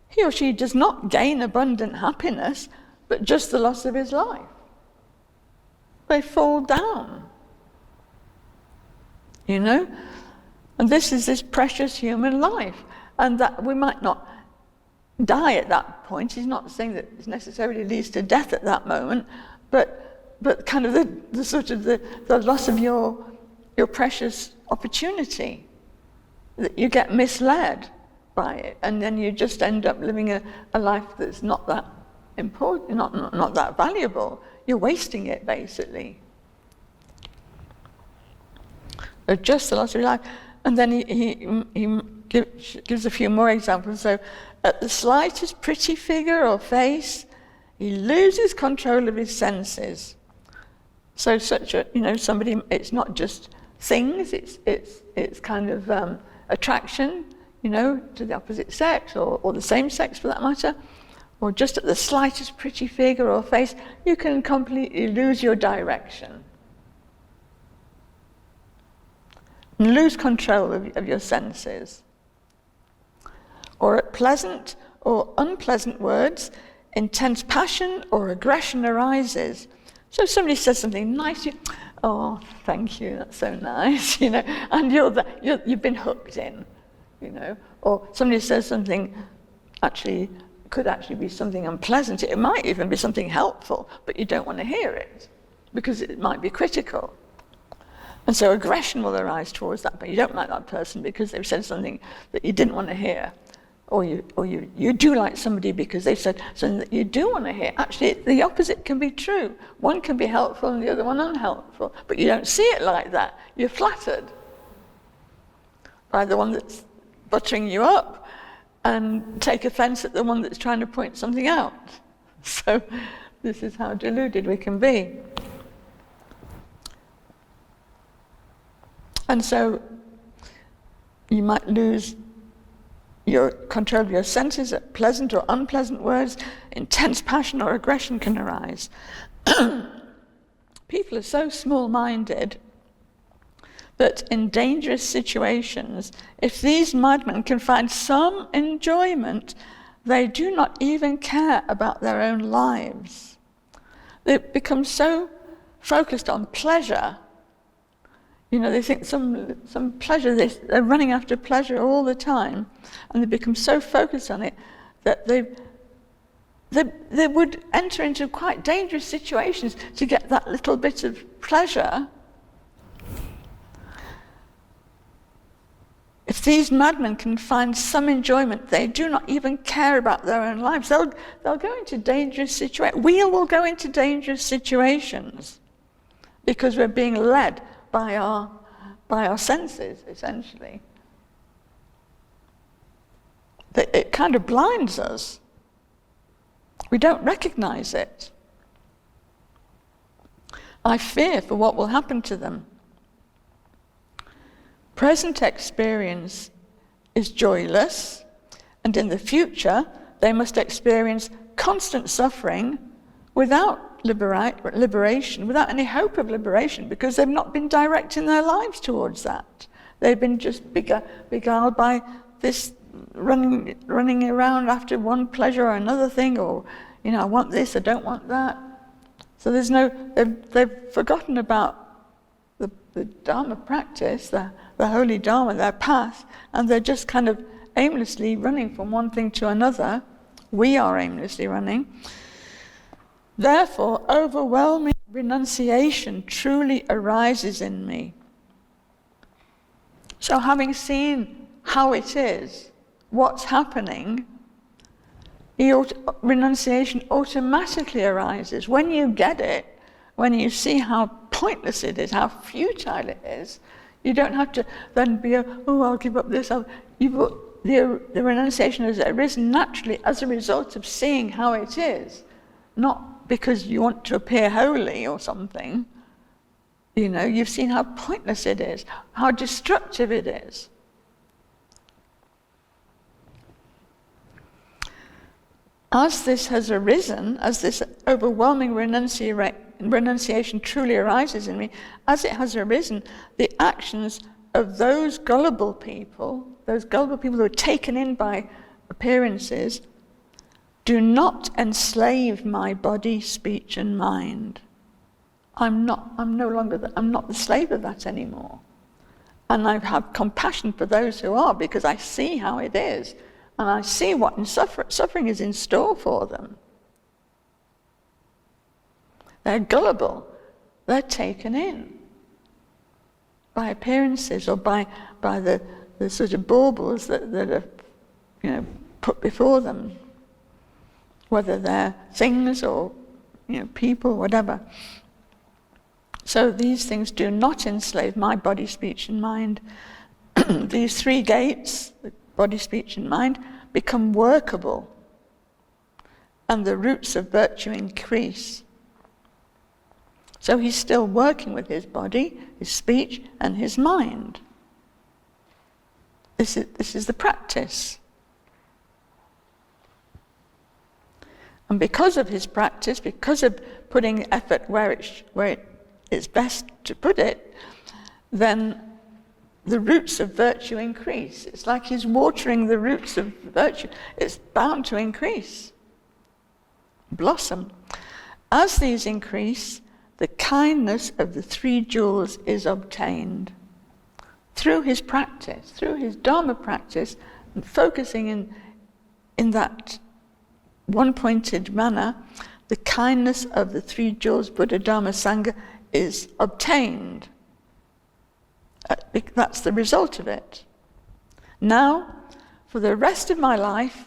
he or she does not gain abundant happiness, but just the loss of his life. They fall down, and this is this precious human life, and that we might not die at that point. He's not saying that it necessarily leads to death at that moment, but kind of the sort of the loss of your precious opportunity, that you get misled by it, and then you just end up living a life that's not that important, not that valuable. You're wasting it, basically. But just the loss of your life. And then he gives a few more examples. So, at the slightest pretty figure or face, he loses control of his senses. So such somebody, it's not just things, it's kind of attraction. to the opposite sex, or the same sex for that matter, or just at the slightest pretty figure or face, you can completely lose your direction. And lose control of your senses. Or at pleasant or unpleasant words, intense passion or aggression arises. So if somebody says something nice, oh, thank you, that's so nice, and you've been hooked in, Or somebody says something could actually be something unpleasant. It might even be something helpful, but you don't want to hear it because it might be critical. And so aggression will arise towards that, but you don't like that person because they've said something that you didn't want to hear. Or you do like somebody because they've said something that you do want to hear. Actually, the opposite can be true. One can be helpful and the other one unhelpful, but you don't see it like that. You're flattered by the one that's buttering you up and take offense at the one that's trying to point something out. So this is how deluded we can be. And so you might lose your control of your senses at pleasant or unpleasant words. Intense passion or aggression can arise. People are so small-minded that in dangerous situations, if these madmen can find some enjoyment, they do not even care about their own lives. They become so focused on pleasure. They think some pleasure, they're running after pleasure all the time, and they become so focused on it that they would enter into quite dangerous situations to get that little bit of pleasure. If these madmen can find some enjoyment, they do not even care about their own lives. They'll go into dangerous situations. We will go into dangerous situations because we're being led by our senses, essentially. It kind of blinds us. We don't recognize it. I fear for what will happen to them. Present experience is joyless, and in the future they must experience constant suffering without liberation, without any hope of liberation, because they've not been directing their lives towards that. They've been just beguiled by this running around after one pleasure or another thing, or I want this, I don't want that. So they've forgotten about the Dharma practice, the holy Dharma, their path, and they're just kind of aimlessly running from one thing to another. We are aimlessly running. Therefore, overwhelming renunciation truly arises in me. So having seen how it is, what's happening, renunciation automatically arises. When you get it, when you see how pointless it is, how futile it is, you don't have to then be, I'll give up this. The renunciation has arisen naturally as a result of seeing how it is, not because you want to appear holy or something. You've seen how pointless it is, how destructive it is. As this has arisen, as this overwhelming renunciation truly arises in me, as it has arisen, the actions of those gullible people who are taken in by appearances, do not enslave my body, speech, and mind. I'm not the slave of that anymore. And I have compassion for those who are, because I see how it is, and I see what suffering is in store for them. They're gullible. They're taken in by appearances or by the sort of baubles that are put before them, whether they're things or people, whatever. So these things do not enslave my body, speech, and mind. These three gates, the body, speech, and mind, become workable, and the roots of virtue increase. So he's still working with his body, his speech, and his mind. This is the practice. And because of his practice, because of putting effort where it's best to put it, then the roots of virtue increase. It's like he's watering the roots of virtue. It's bound to increase, blossom. As these increase, the kindness of the three jewels is obtained. Through his practice, through his Dharma practice, and focusing in that one-pointed manner, the kindness of the three jewels, Buddha, Dharma, Sangha, is obtained. That's the result of it. Now, for the rest of my life,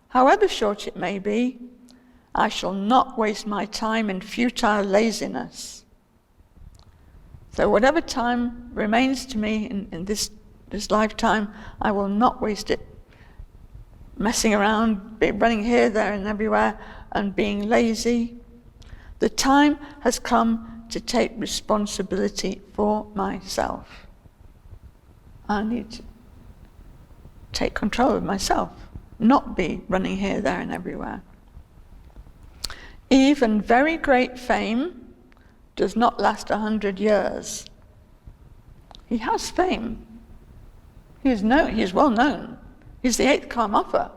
however short it may be, I shall not waste my time in futile laziness. So whatever time remains to me in this lifetime, I will not waste it messing around, running here, there, and everywhere, and being lazy. The time has come to take responsibility for myself. I need to take control of myself, not be running here, there, and everywhere. Even very great fame does not last 100 years. He has fame. He is well known. He's the 8th Karmapa.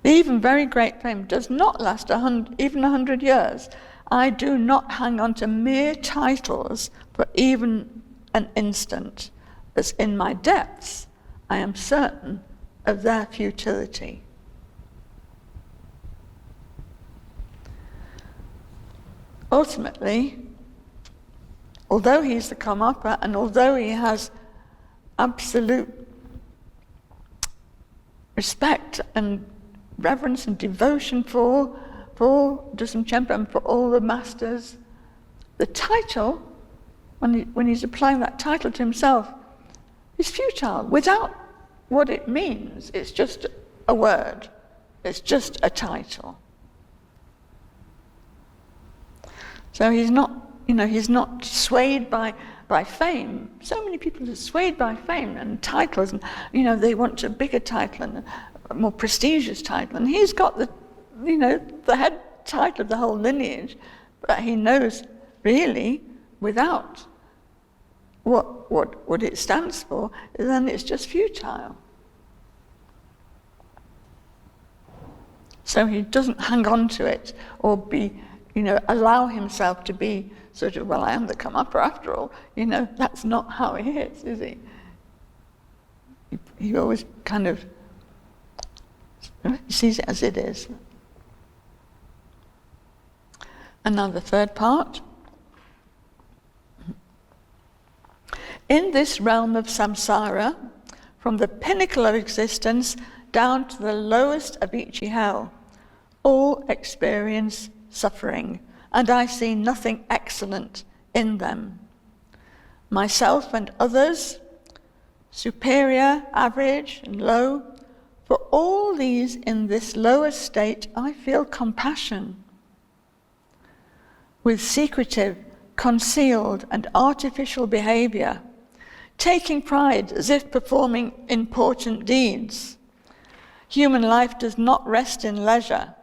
Even very great fame does not last even 100 years. I do not hang on to mere titles for even an instant, as in my depths I am certain of their futility. Ultimately, although he's the Karmapa, and although he has absolute respect and reverence and devotion for Dusum Chenpa and for all the masters, the title, when he's applying that title to himself, is futile. Without what it means, it's just a word. It's just a title. So he's not swayed by fame. So many people are swayed by fame and titles, and they want a bigger title and a more prestigious title. And he's got the head title of the whole lineage, but he knows really without what it stands for, then it's just futile. So he doesn't hang on to it or allow himself to be sort of, well, I am the Karmapa after all. That's not how he is he? He always kind of sees it as it is. And now the third part. In this realm of samsara, from the pinnacle of existence down to the lowest of each hell, all experience suffering, and I see nothing excellent in them. Myself and others, superior, average, and low, for all these in this lower state I feel compassion. With secretive, concealed, and artificial behavior, taking pride as if performing important deeds. Human life does not rest in leisure.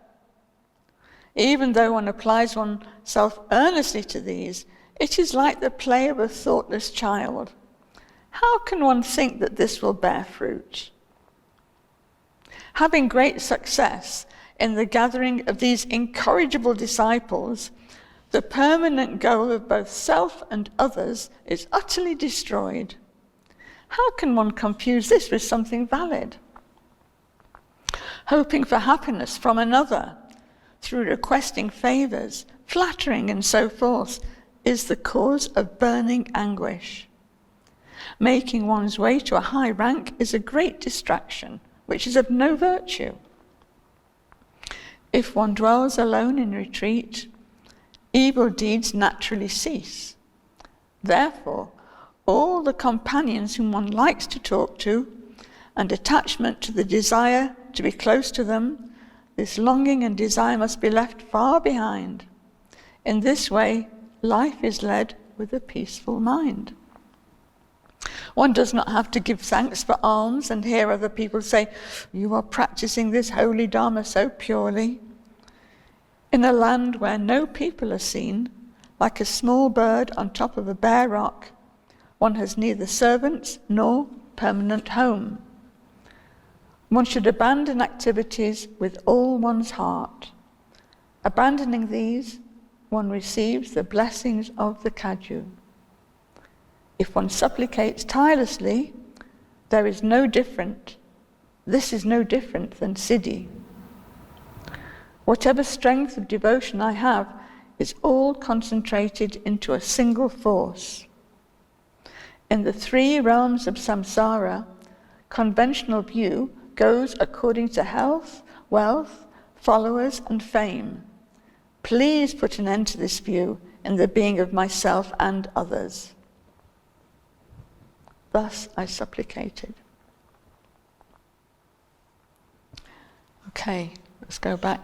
Even though one applies oneself earnestly to these, it is like the play of a thoughtless child. How can one think that this will bear fruit? Having great success in the gathering of these incorrigible disciples, the permanent goal of both self and others is utterly destroyed. How can one confuse this with something valid? Hoping for happiness from another through requesting favors, flattering, and so forth, is the cause of burning anguish. Making one's way to a high rank is a great distraction, which is of no virtue. If one dwells alone in retreat, evil deeds naturally cease. Therefore, all the companions whom one likes to talk to, and attachment to the desire to be close to them, this longing and desire must be left far behind. In this way, life is led with a peaceful mind. One does not have to give thanks for alms and hear other people say, "You are practicing this holy Dharma so purely." In a land where no people are seen, like a small bird on top of a bare rock, one has neither servants nor permanent home. One should abandon activities with all one's heart. Abandoning these, one receives the blessings of the Kagyu. If one supplicates tirelessly, this is no different than siddhi. Whatever strength of devotion I have is all concentrated into a single force. In the 3 realms of samsara, conventional view goes according to health, wealth, followers, and fame. Please put an end to this view in the being of myself and others. Thus I supplicated. Okay, let's go back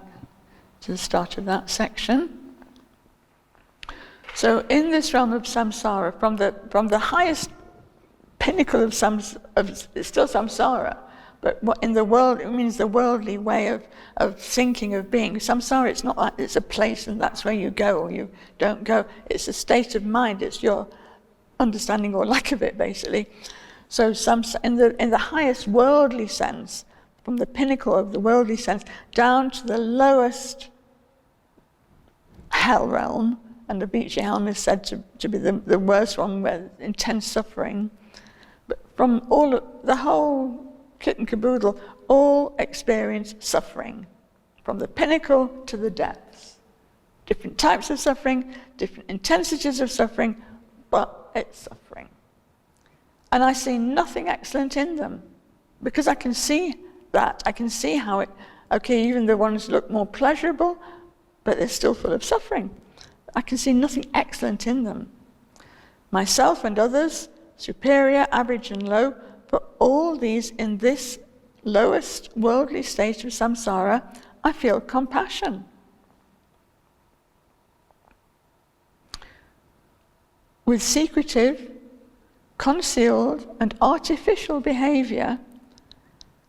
to the start of that section. So in this realm of samsara, from the highest pinnacle of it's still samsara, but what in the world, it means the worldly way of thinking, of being. Samsara, it's not like it's a place and that's where you go or you don't go. It's a state of mind. It's your understanding or lack of it, basically. So in the highest worldly sense, from the pinnacle of the worldly sense, down to the lowest hell realm, and the Beachy Helm is said to be the worst one, where intense suffering. But from the whole kit and caboodle, all experience suffering, from the pinnacle to the depths. Different types of suffering, different intensities of suffering, but it's suffering. And I see nothing excellent in them, because I can see that. I can see how even the ones look more pleasurable, but they're still full of suffering. I can see nothing excellent in them. Myself and others, superior, average, and low, for all these in this lowest worldly state of samsara, I feel compassion. With secretive, concealed, and artificial behavior,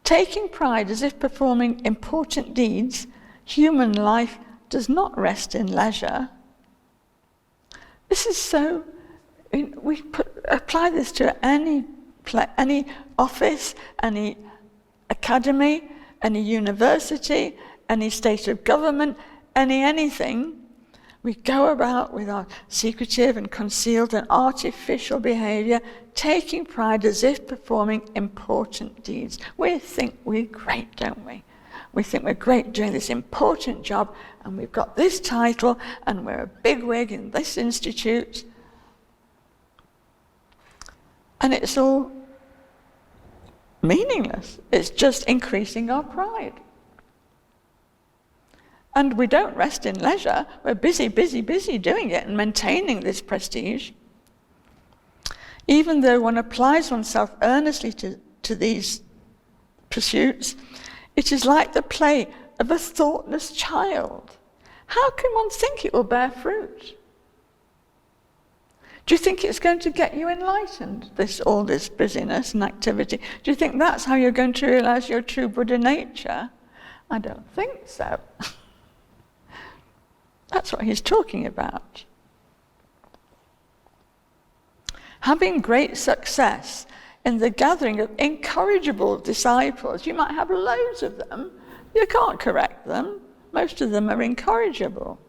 taking pride as if performing important deeds, human life does not rest in leisure. This is so, apply this to any office, any academy, any university, any state of government, anything. We go about with our secretive and concealed and artificial behavior, taking pride as if performing important deeds. We think we're great, don't we? We think we're great doing this important job, and we've got this title, and we're a bigwig in this institute. And it's all meaningless. It's just increasing our pride. And we don't rest in leisure. We're busy doing it and maintaining this prestige. Even though one applies oneself earnestly to these pursuits, it is like the play of a thoughtless child. How can one think it will bear fruit? Do you think it's going to get you enlightened, all this busyness and activity? Do you think that's how you're going to realize your true Buddha nature? I don't think so. That's what he's talking about. Having great success in the gathering of incorrigible disciples, you might have loads of them, you can't correct them, most of them are incorrigible.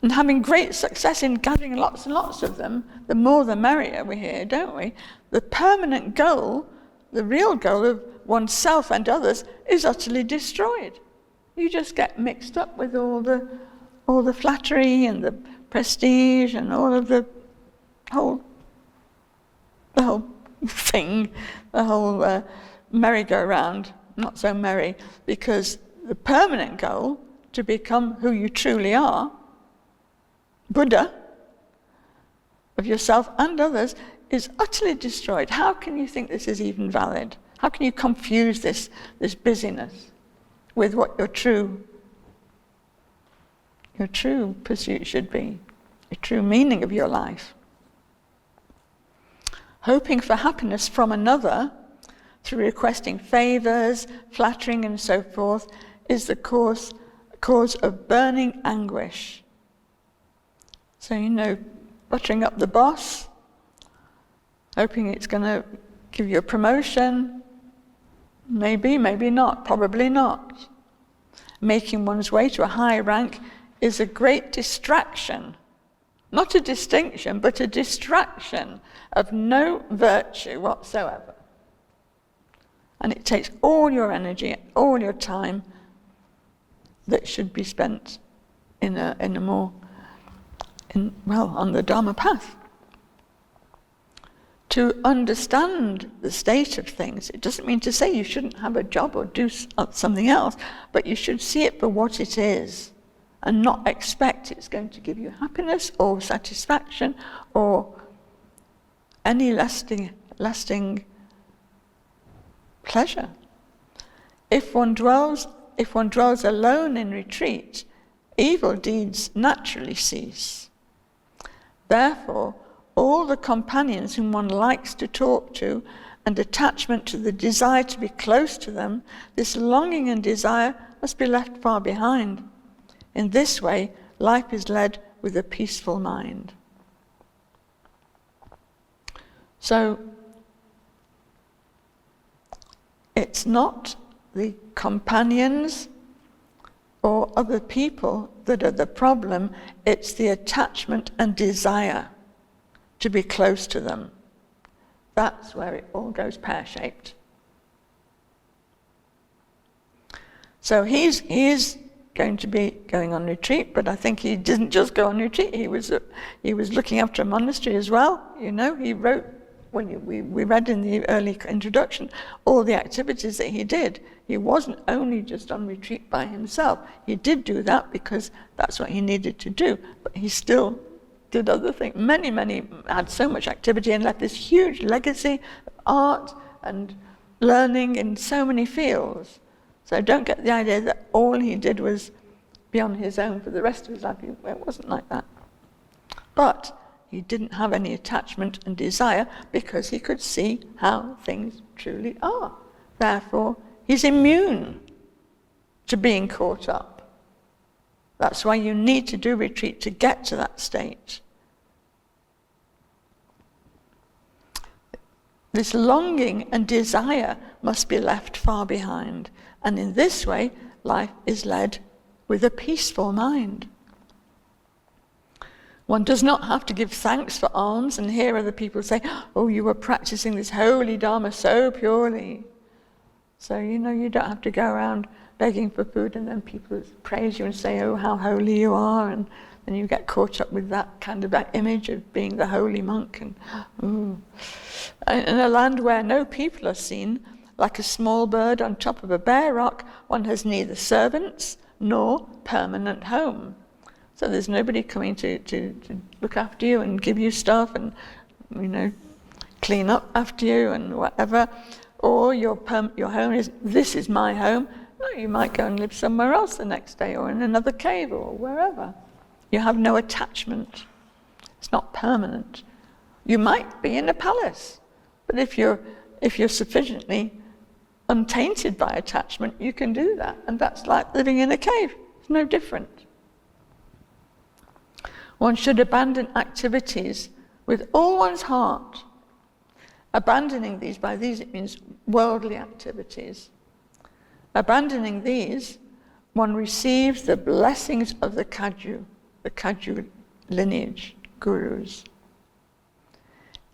And having great success in gathering lots and lots of them, the more the merrier, we hear, don't we? The permanent goal, the real goal of oneself and others, is utterly destroyed. You just get mixed up with all the flattery and the prestige and all of the whole thing, the whole merry-go-round. Not so merry, because the permanent goal, to become who you truly are, Buddha, of yourself and others, is utterly destroyed. How can you think this is even valid? How can you confuse this busyness with what your true pursuit should be, the true meaning of your life? Hoping for happiness from another through requesting favors, flattering and so forth is the cause of burning anguish. So, buttering up the boss, hoping it's going to give you a promotion, maybe, maybe not, probably not. Making one's way to a high rank is a great distraction. Not a distinction, but a distraction of no virtue whatsoever. And it takes all your energy, all your time that should be spent on the Dharma path. To understand the state of things, it doesn't mean to say you shouldn't have a job or do something else, but you should see it for what it is and not expect it's going to give you happiness or satisfaction or any lasting pleasure. If one dwells alone in retreat, evil deeds naturally cease. Therefore, all the companions whom one likes to talk to, and attachment to the desire to be close to them, this longing and desire must be left far behind. In this way, life is led with a peaceful mind. So, it's not the companions or other people that are the problem, it's the attachment and desire to be close to them. That's where it all goes pear-shaped. So he's going to be going on retreat, but I think he didn't just go on retreat, he was looking after a monastery as well. He wrote, when we read in the early introduction, all the activities that he did. He wasn't only just on retreat by himself. He did do that because that's what he needed to do, but he still did other things. Many had so much activity and left this huge legacy of art and learning in so many fields. So don't get the idea that all he did was be on his own for the rest of his life. It wasn't like that. But he didn't have any attachment and desire because he could see how things truly are. Therefore, he's immune to being caught up. That's why you need to do retreat to get to that state. This longing and desire must be left far behind, and in this way, life is led with a peaceful mind. One does not have to give thanks for alms and hear other people say, oh, you were practicing this holy Dharma so purely. So, you don't have to go around begging for food and then people praise you and say, oh, how holy you are, and then you get caught up with that kind of that image of being the holy monk. And in a land where no people are seen, like a small bird on top of a bare rock, one has neither servants nor permanent home. So there's nobody coming to look after you and give you stuff and, clean up after you and whatever. Or your home is, this is my home. No, you might go and live somewhere else the next day or in another cave or wherever. You have no attachment. It's not permanent. You might be in a palace, but if you're sufficiently untainted by attachment, you can do that. And that's like living in a cave. It's no different. One should abandon activities with all one's heart. Abandoning these, by these it means worldly activities. Abandoning these, one receives the blessings of the Kagyu lineage, gurus.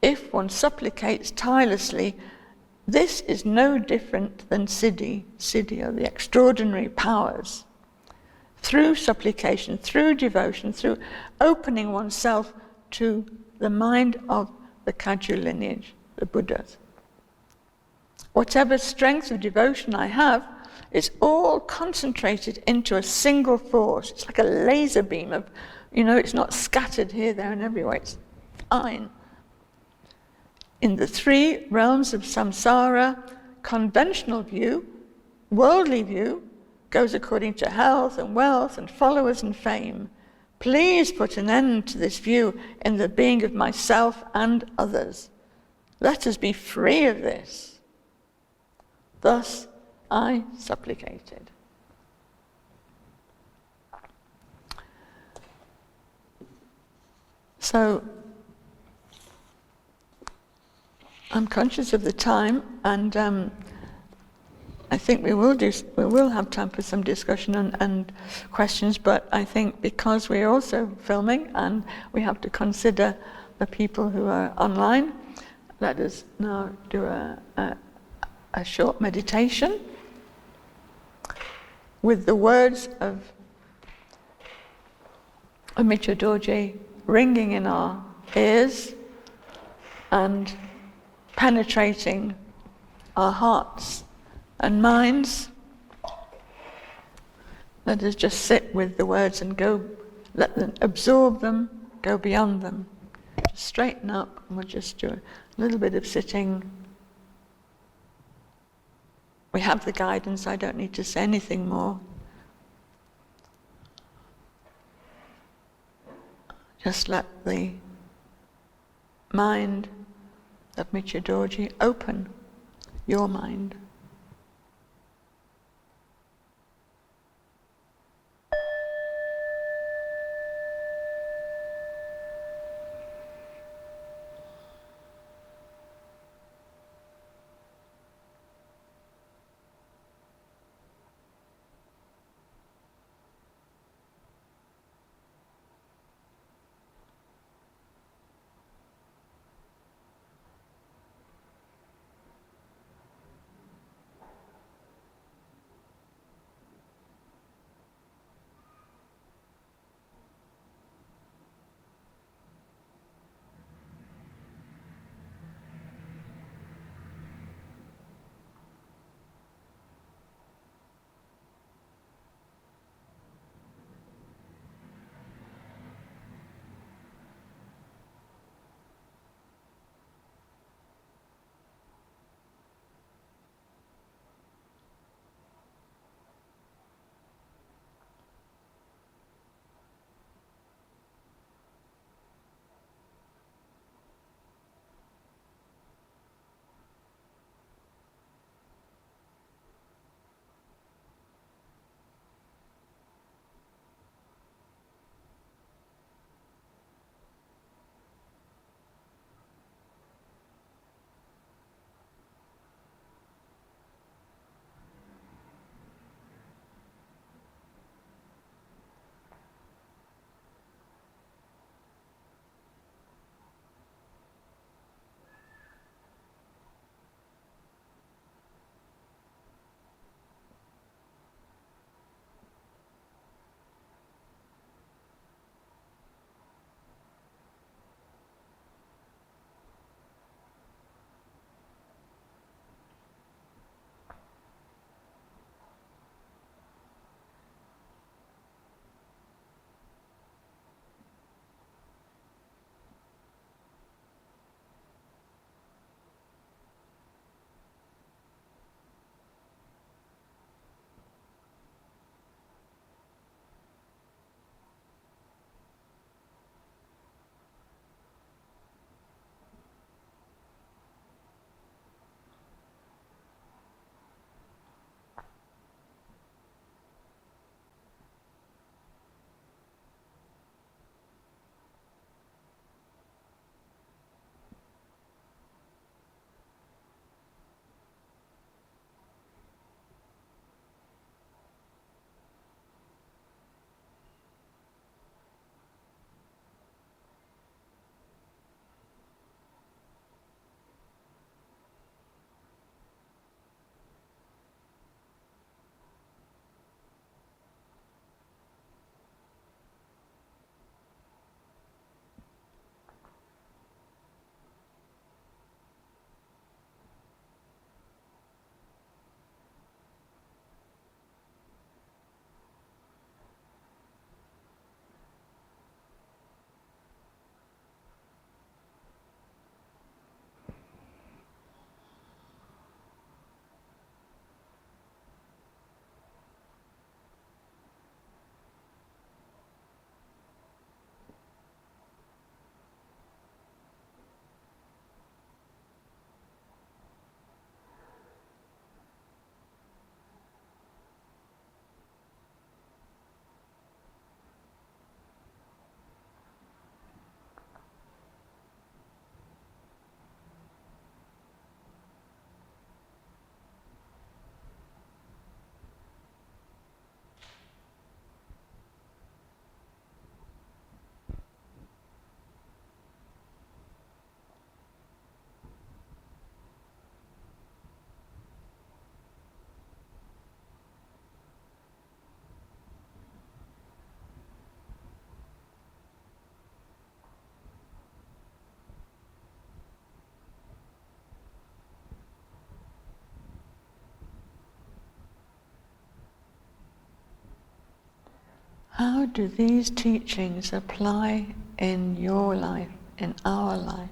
If one supplicates tirelessly, this is no different than siddhi. Siddhi are the extraordinary powers. Through supplication, through devotion, through opening oneself to the mind of the Kagyu lineage, the Buddhas. Whatever strength of devotion I have is all concentrated into a single force. It's like a laser beam of, it's not scattered here, there, and everywhere. It's fine. In the three realms of samsara, conventional view, worldly view, goes according to health and wealth and followers and fame. Please put an end to this view in the being of myself and others. Let us be free of this. Thus I supplicated. So I'm conscious of the time, and I think we will have time for some discussion and questions, but I think because we're also filming and we have to consider the people who are online, let us now do a short meditation with the words of Mikyo Dorje ringing in our ears and penetrating our hearts and minds. Let us just sit with the words and let them absorb them, go beyond them. Just straighten up, and we'll just do a little bit of sitting. We have the guidance, I don't need to say anything more. Just let the mind of Mikyo Dorje open your mind. how do these teachings apply in your life, in our life?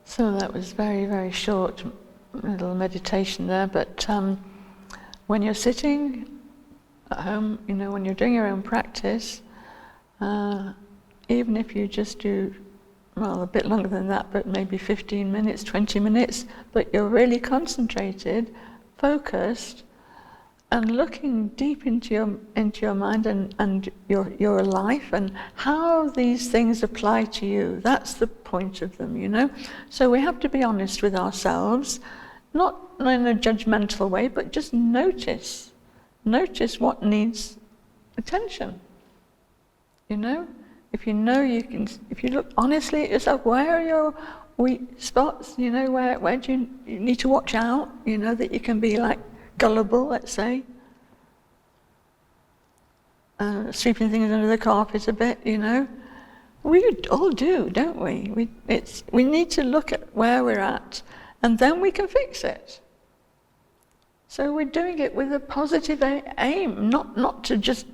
So that was very, very short little meditation there, but when you're sitting at home, when you're doing your own practice, even if you just do, well, a bit longer than that, but maybe 15 minutes, 20 minutes, but you're really concentrated, focused, and looking deep into your mind and your life and how these things apply to you. That's the point of them, So we have to be honest with ourselves, not in a judgmental way, but just notice what needs attention. If if you look honestly at yourself, where are your weak spots? Where do you need to watch out? That you can be like gullible, let's say, sweeping things under the carpet a bit, We all do, don't we? We need to look at where we're at, and then we can fix it. So we're doing it with a positive aim, not to just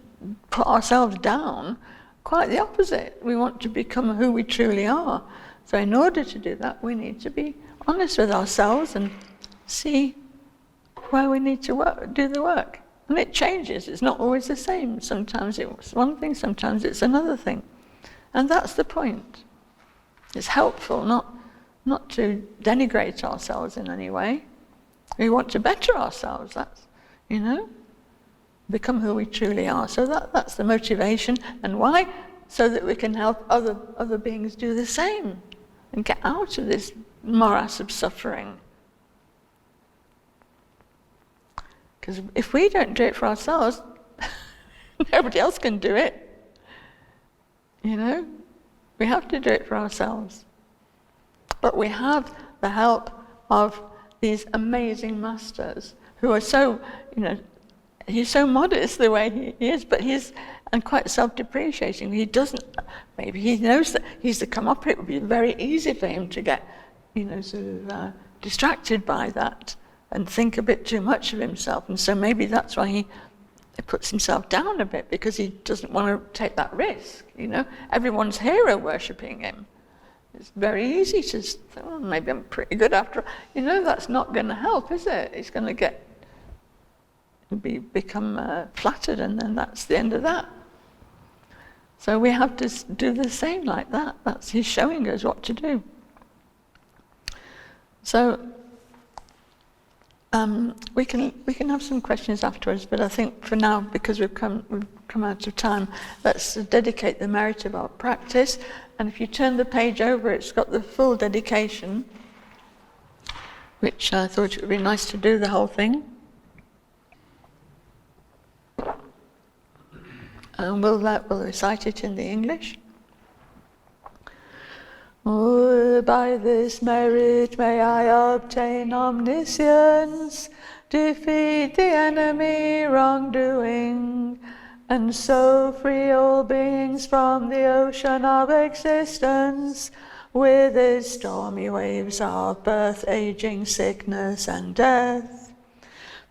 put ourselves down. Quite the opposite. We want to become who we truly are. So in order to do that, we need to be honest with ourselves and see where we need to do the work. And it changes, it's not always the same. Sometimes it's one thing, sometimes it's another thing. And that's the point. It's helpful not to denigrate ourselves in any way. We want to better ourselves, become who we truly are. So that's the motivation. And why? So that we can help other beings do the same and get out of this morass of suffering. Because if we don't do it for ourselves, nobody else can do it. We have to do it for ourselves. But we have the help of these amazing masters who are so, he's so modest the way he is, but and quite self-depreciating. He doesn't, maybe he knows that he's the Karmapa. It would be very easy for him to get, distracted by that and think a bit too much of himself. And so maybe that's why he puts himself down a bit, because he doesn't want to take that risk. Everyone's hero worshipping him. It's very easy to say, well, maybe I'm pretty good after all. That's not going to help, is it? It's going to become flattered, and then that's the end of that. So we have to do the same like that. He's showing us what to do. So we can have some questions afterwards, but I think for now, because we've come out of time, let's dedicate the merit of our practice. And if you turn the page over, it's got the full dedication, which I thought it would be nice to do the whole thing. And we'll recite it in the English. Oh, by this merit may I obtain omniscience, defeat the enemy wrongdoing, and so free all beings from the ocean of existence, with its stormy waves of birth, aging, sickness, and death.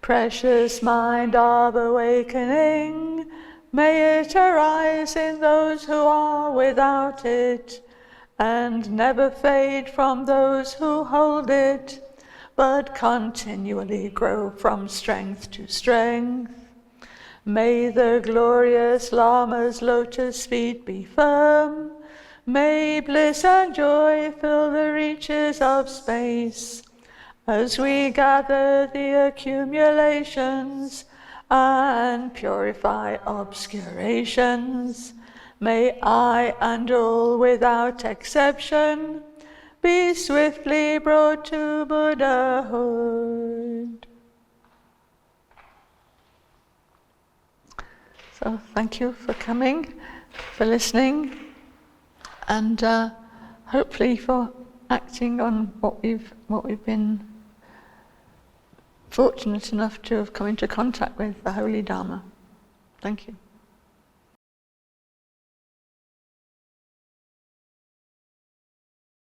Precious mind of awakening, may it arise in those who are without it, and never fade from those who hold it, but continually grow from strength to strength. May the glorious Lama's lotus feet be firm. May bliss and joy fill the reaches of space, as we gather the accumulations and purify obscurations. May I and all without exception be swiftly brought to Buddhahood. So thank you for coming, for listening, and hopefully for acting on what we've been fortunate enough to have come into contact with, the Holy Dharma. Thank you.